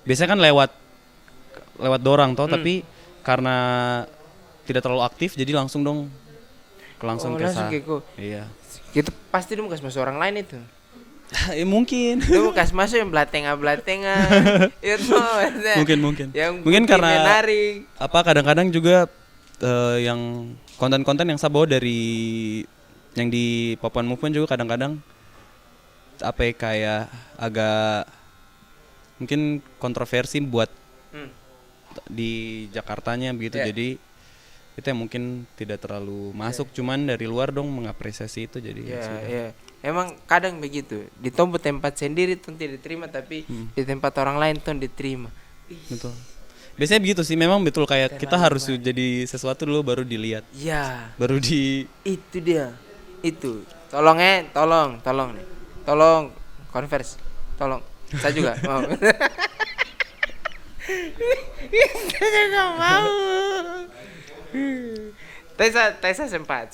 biasanya kan lewat dorang toh, tapi karena tidak terlalu aktif jadi langsung langsung ke langsung sana. ke Iya. Itu pasti dia mau kasih masuk orang lain itu. Mungkin. Dia mau kasih masuk yang belatenga. Itu maksudnya. mungkin. Yang Mungkin putih karena menarik. apa kadang-kadang juga yang konten-konten yang saya bawa dari yang di Papuan Movement juga kadang-kadang apa ya, kayak agak mungkin kontroversi buat di Jakartanya begitu. Jadi itu yang mungkin tidak terlalu masuk, cuman dari luar mengapresiasi itu jadi Ya. Emang kadang begitu. Di tempat sendiri tuh tidak diterima, tapi di tempat orang lain tuh diterima. betul. Biasanya begitu sih, memang betul kayak kita harus jadi sesuatu dulu baru dilihat. Ya. Baru di Itu dia. Itu. Tolong nih. Tolong Converse. Tolong. Saya juga mau. Saya juga mau. Tesa sempat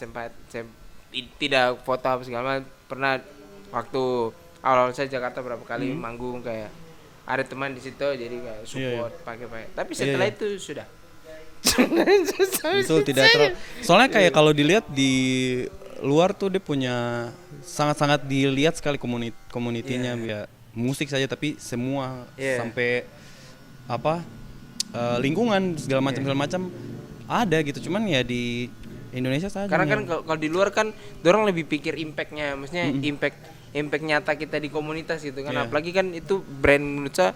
tidak foto apa segala macam. Pernah waktu awal saya Jakarta berapa kali manggung kayak ada teman di situ jadi kayak support pakai. Tapi setelah itu sudah. Betul, tidak terlalu. Soalnya kayak kalau dilihat di luar tuh dia punya sangat-sangat dilihat sekali komunitinya ya musik saja, tapi semua sampai apa lingkungan segala macam ada gitu. Cuman ya di Indonesia saja. Karena kan kalau di luar kan dorang lebih pikir impactnya, maksudnya impact nyata kita di komunitas gitu kan. Apalagi kan itu brand menurut saya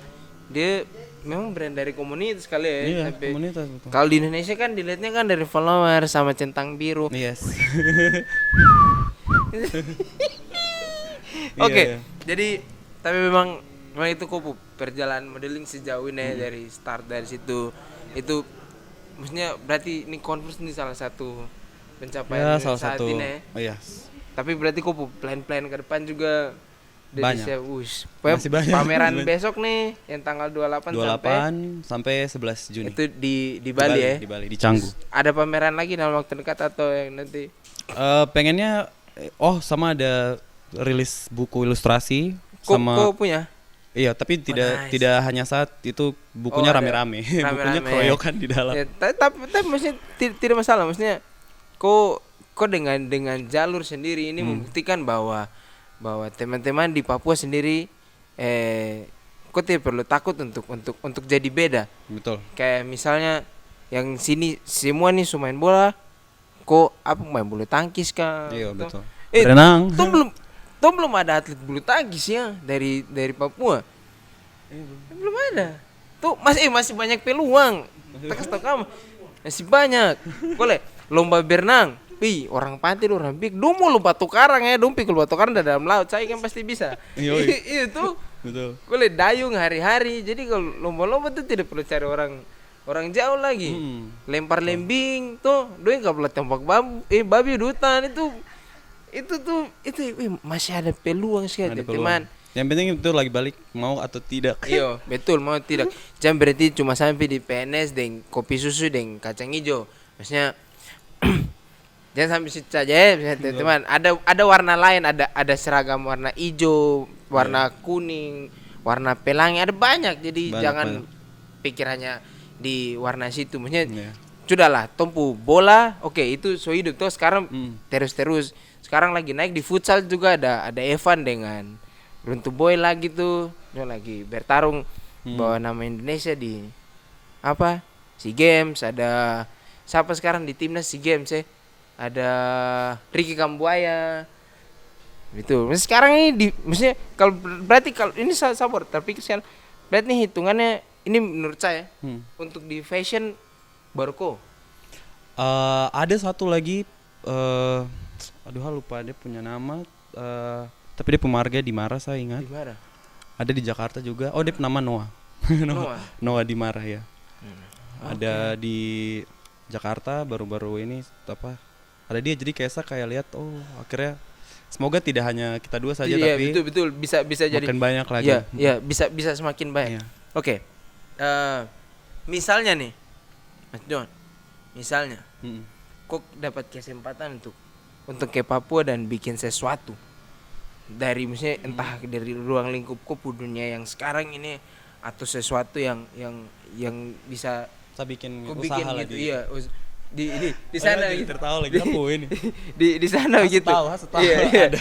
dia memang brand dari komunitas kali ya. Iya, komunitas betul. Kalau di Indonesia kan dilihatnya kan dari follower sama centang biru. Yes. Oke, jadi tapi memang itu Kopu perjalanan modeling sejauh ini dari start dari situ itu maksudnya berarti ini Converse ini salah satu pencapaian salah saat satu. ini. Oh iya. Tapi berarti Kopu plan-plan ke depan juga Banyak. Masih banyak. Pameran besok nih yang tanggal 28 sampai 11 Juni. itu di Bali ya. Di Bali, di Canggu. Ada pameran lagi dalam waktu dekat atau yang nanti? Pengennya sama ada rilis buku ilustrasi sama Kok punya? Iya, tapi tidak hanya saat itu bukunya rame-rame. Bukunya keroyokan di dalam. Ya, tapi maksudnya tidak masalah, maksudnya kok dengan jalur sendiri ini membuktikan bahwa teman-teman di Papua sendiri kok tidak perlu takut untuk jadi beda. Betul. Kayak misalnya yang sini semua nih main bola, kok apa main bulu tangkis kah? Iya, betul. Berenang. Belum ada atlet bulu tangkis ya dari Papua. Belum ada. Tuh masih banyak peluang. Tak kasih tau kamu. Masih banyak. Boleh lomba berenang. Orang pantai orang big, mau lomba batu karang ya, pikul batu karang di dalam laut, saya kan pasti bisa. Iya tuh. Betul. Boleh dayung hari-hari. Jadi kalau lomba-lomba tuh tidak perlu cari orang jauh lagi. Lempar lembing tuh, doi enggak boleh tembak babi di hutan itu masih ada peluang sih teman. Yang penting itu lagi balik mau atau tidak. Iya, betul mau tidak. Jangan berarti cuma sampai di PNS dengan kopi susu dengan kacang hijau. Maksudnya jangan sampai situ saja ya, teman. Ada warna lain, ada seragam warna hijau, warna kuning, warna pelangi, ada banyak. Jadi jangan pikir hanya di warna situ. Maksudnya sudahlah, tumpu bola, oke, itu so hidup tuh sekarang terus. Sekarang lagi naik di futsal juga ada Evan dengan Runtuh Boy lagi tuh, dia lagi bertarung bawa nama Indonesia di SEA Games. Ada siapa sekarang di timnas SEA Games ya? Ada Ricky Kambuaya. Itu. Sekarang ini maksudnya kalau berarti kalau ini sabar, tapi sekarang berarti hitungannya ini menurut saya Hmm. untuk di fashion baru kok. Ada satu lagi, aduh lupa dia punya nama, tapi dia pemarga di Mara saya ingat. Di mana? Ada di Jakarta juga. Oh dia nama Noah. Noah. Noah di Mara ya. Ada di Jakarta baru-baru ini apa? Ada dia, jadi kayak lihat akhirnya semoga tidak hanya kita dua saja Iya, tapi betul bisa jadi. makin banyak lagi. Iya, iya, bisa semakin banyak. Iya. Oke. Misalnya nih, Mas John. Misalnya, Mm-mm. kok dapat kesempatan untuk ke Papua dan bikin sesuatu. Dari misalnya entah dari ruang lingkup kok dunia yang sekarang ini atau sesuatu yang bisa Saya bikin kok usaha bikin lah gitu. di Iya, di sana jadi gitu. tertawa lagi apa ini. Di sana Hasut gitu. tahu, hasut tahu. Iya, iya. Ada.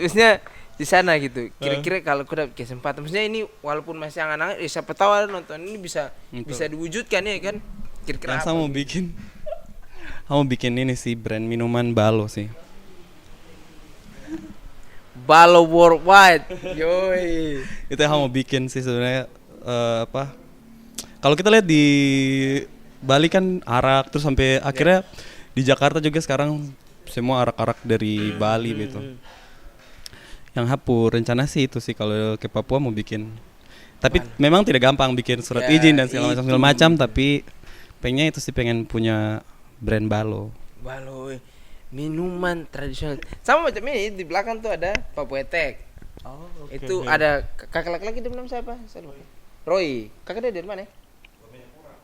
Maksudnya di sana gitu. Kira-kira kalau aku dapat kesempatan, maksudnya ini walaupun masih angan-angan, siapa tahu ada nonton ini bisa Betul. diwujudkan ya kan? Kira-kira Yang apa? saya mau bikin ini sih brand minuman Balo sih. Balo worldwide. Yoi. Itu yang mau bikin sih sebenarnya, apa? Kalau kita lihat di Bali kan arak terus sampai akhirnya di Jakarta juga sekarang semua arak-arak dari Bali gitu. Yang rencana sih itu sih kalau ke Papua mau bikin. Tapi memang tidak gampang bikin surat Ya, izin dan segala itu. macam, tapi pengennya itu sih pengen punya brand Balo. Balo minuman tradisional. Sama macam ini di belakang tuh ada Papuetek. Oh, Itu ada kakak laki-laki itu namanya siapa? Saya lupa. Roy. Kakak dari mana?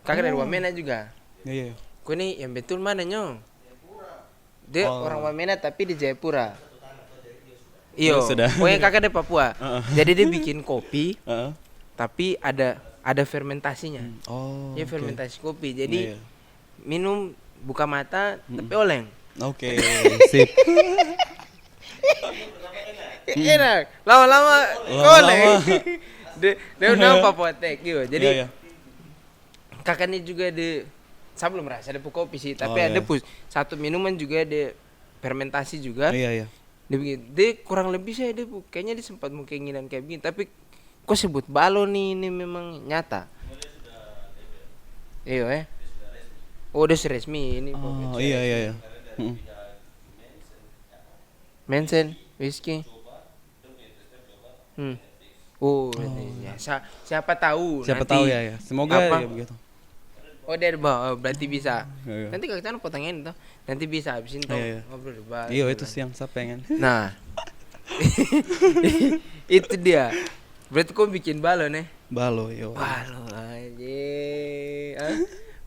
Kakak dari Wamena juga. Iya. Kau ini yang betul mana nyong? Dia orang Wamena tapi di Jayapura. Iyo, sudah. pokoknya kakak dari Papua. Jadi dia bikin kopi, Heeh. tapi ada fermentasinya. Oh. Dia oke. fermentasi kopi. Jadi Iya. minum buka mata tapi oleng. Oke, sip. Enak. Lama-lama oleng. Dia udah Papuetek gitu. Jadi Iya, iya. kakak ini juga saya belum merasa ada kopi sih, tapi Oh, ada iya. satu minuman juga ada fermentasi juga. Iya, iya. Dia kurang lebih saya kayaknya dia sempat mau keinginan kayak begini, tapi kok sebut Balo nih, ini memang nyata. Iya udah resmi ini. Oh, iya, iya. Mm. Mensen whisky. Oh, ya, siapa tahu Siapa nanti tahu ya. Semoga apa? ya begitu. Oh dari bawah, berarti bisa. Iya. Nanti kalau kita potongin tuh, nanti bisa habisin tuh Iya, iya. ngobrol di bawah. Iya, itu sih yang saya pengen. Nah, itu dia. Berarti kau bikin Balo nih? Balo, yo. Balo aja.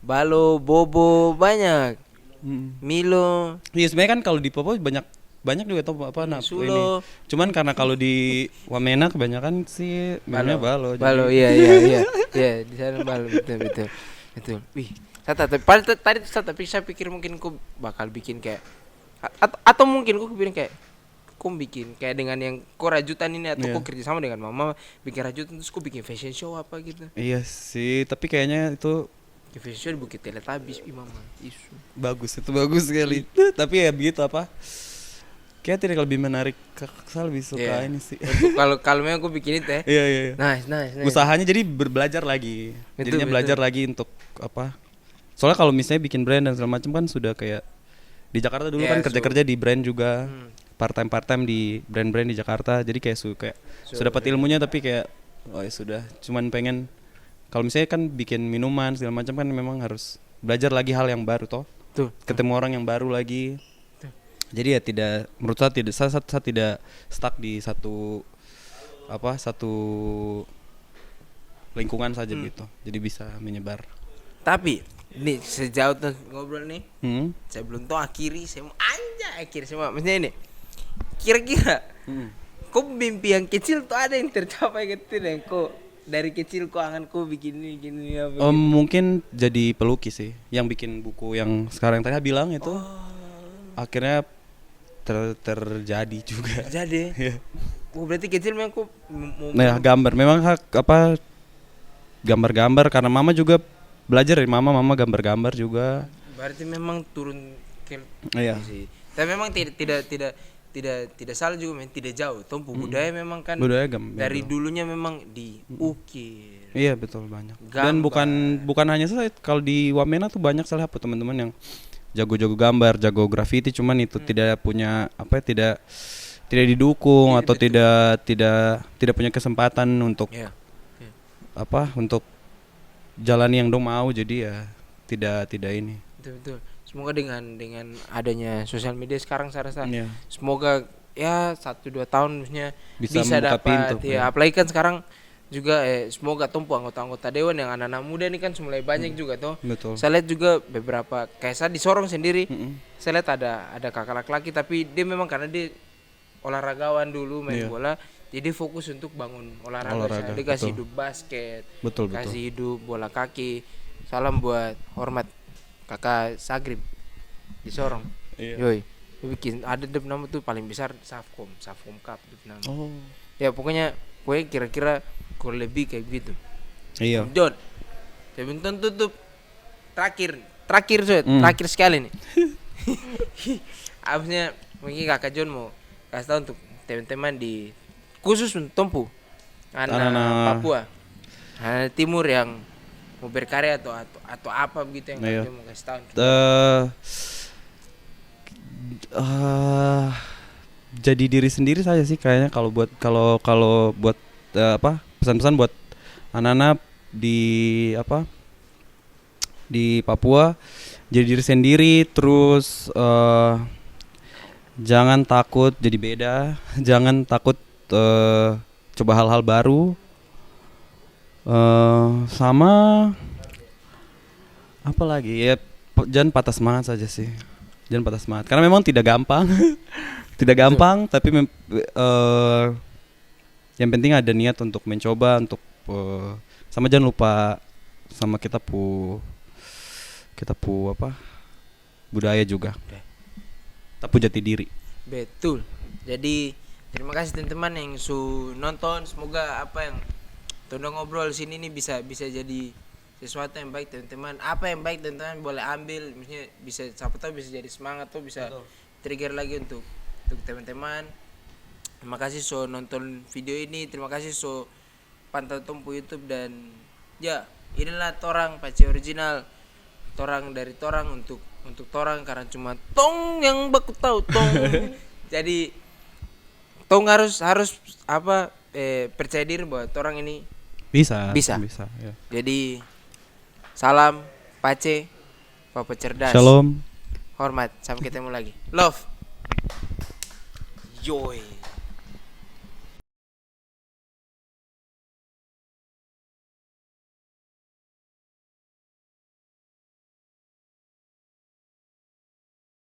Balo, Bobo banyak. Mm. Milo, Iya, sebenarnya kan kalau di Papua banyak juga tuh apa Sulo. ini. Cuman karena kalau di Wamena kebanyakan sih mainnya Balo. Balo, jadi- iya. Iya, di sana Balo betul. Wih, saya pikir mungkin ku bakal bikin kayak atau mungkin ku bikin kayak bikin kayak dengan yang ku rajutan ini atau Iya. ku kerja sama dengan mama bikin rajutan terus ku bikin fashion show apa gitu. Iya sih, tapi kayaknya itu Bikin fashion show di Bukit Teletabis, mama. Isu. bagus sekali. Tapi ya begitu apa? Kayak tidak lebih menarik. Saya lebih suka Iya. ini sih. Kalau memang aku bikin itu ya. Iya. Nice. Usahanya jadi belajar lagi. Betul, Jadinya betul. belajar lagi untuk apa? Soalnya kalau misalnya bikin brand dan segala macam kan sudah kayak di Jakarta dulu Iya, kan kerja-kerja di brand juga. Hmm. Part-time di brand-brand di Jakarta. Jadi kayak sudah dapat ilmunya tapi kayak oh ya sudah, cuman pengen kalau misalnya kan bikin minuman segala macam kan memang harus belajar lagi hal yang baru toh. Tuh. Ketemu orang yang baru lagi. Jadi ya menurut saya tidak stuck di satu lingkungan saja gitu. Jadi bisa menyebar. Tapi nih sejauh tuh ngobrol nih, Hmm. saya belum tahu saya mau akhir semua. Maksudnya ini, kira-kira, kok mimpi yang kecil tuh ada yang tercapai gitu deh. Kok dari kecil kok anganku bikin ini gini apa? Mungkin jadi pelukis sih, yang bikin buku yang sekarang tadi bilang itu akhirnya terjadi juga. Jadi, Iya. oh berarti kecil memang kok mau Nah, gambar memang gambar-gambar karena mama juga belajar dari mama Oh, gambar-gambar juga. berarti memang turun ke Iya. sih. Tapi memang tidak tidak salah juga men, tidak jauh. Tompu budaya memang kan Budaya dari dulunya memang diukir. Iya betul banyak. Gambar. Dan bukan hanya saya, kalau di Wamena tuh banyak salah satu teman-teman yang jago-jago gambar, jago graffiti, cuman itu tidak punya tidak didukung atau tidak punya kesempatan untuk Iya. untuk jalani yang dong mau, jadi ya tidak ini. Betul. Semoga dengan adanya sosial media sekarang saya rasa Iya. semoga ya 1-2 tahun maksudnya Bisa bisa membuka dapat pintu, ya. ya. Apalagi kan sekarang juga semoga tumpu anggota-anggota dewan yang anak-anak muda ini kan mulai banyak juga toh. Betul. Saya lihat juga beberapa kayak saya di Sorong sendiri. Mm-mm. Saya lihat ada kakak laki-laki tapi dia memang karena dia olahragawan dulu main Iya. bola, jadi fokus untuk bangun olahraga. Olahraga, Dia kasih betul. hidup basket, Betul. kasih hidup bola kaki. Salam buat hormat kakak Sagrim di Sorong. Iya. Yoi, dia bikin ada nama tuh paling besar Safcom Cup nama. Oh. Ya pokoknya kira-kira kurang lebih kayak gitu. Iya. John, badminton tutup terakhir terakhir sekali nih. Abisnya mungkin kakak John mau kasih tahu untuk teman-teman di khusus untuk Tompu anak Papua, anak Timur yang mau berkarya atau apa begitu yang Iya. kakak John mau kasih tahu. Jadi diri sendiri saja sih kayaknya, kalau buat pesan-pesan buat anak-anak di Papua, jadi diri sendiri, terus jangan takut jadi beda, jangan takut coba hal-hal baru, sama apa lagi ya, jangan patah semangat saja sih, jangan patah semangat karena memang tidak gampang. Tidak gampang, tapi yang penting ada niat untuk mencoba, untuk sama jangan lupa sama kita budaya juga. Tapi jati diri. Betul. Jadi terima kasih teman-teman yang nonton. Semoga apa yang Tondo ngobrol sini nih bisa jadi sesuatu yang baik teman-teman. Apa yang baik teman-teman boleh ambil, misalnya bisa siapa tahu bisa jadi semangat atau bisa trigger lagi untuk teman-teman. Terima kasih nonton video ini. Terima kasih pantau Tompu YouTube, dan ya inilah torang Pace original, torang dari torang untuk torang, karena cuma tong yang baku tahu tong. Jadi tong harus percaya diri bahwa torang ini Bisa. Ya. Jadi salam Pace, Papa cerdas. Shalom. Hormat, sampai ketemu lagi. Love. Joy.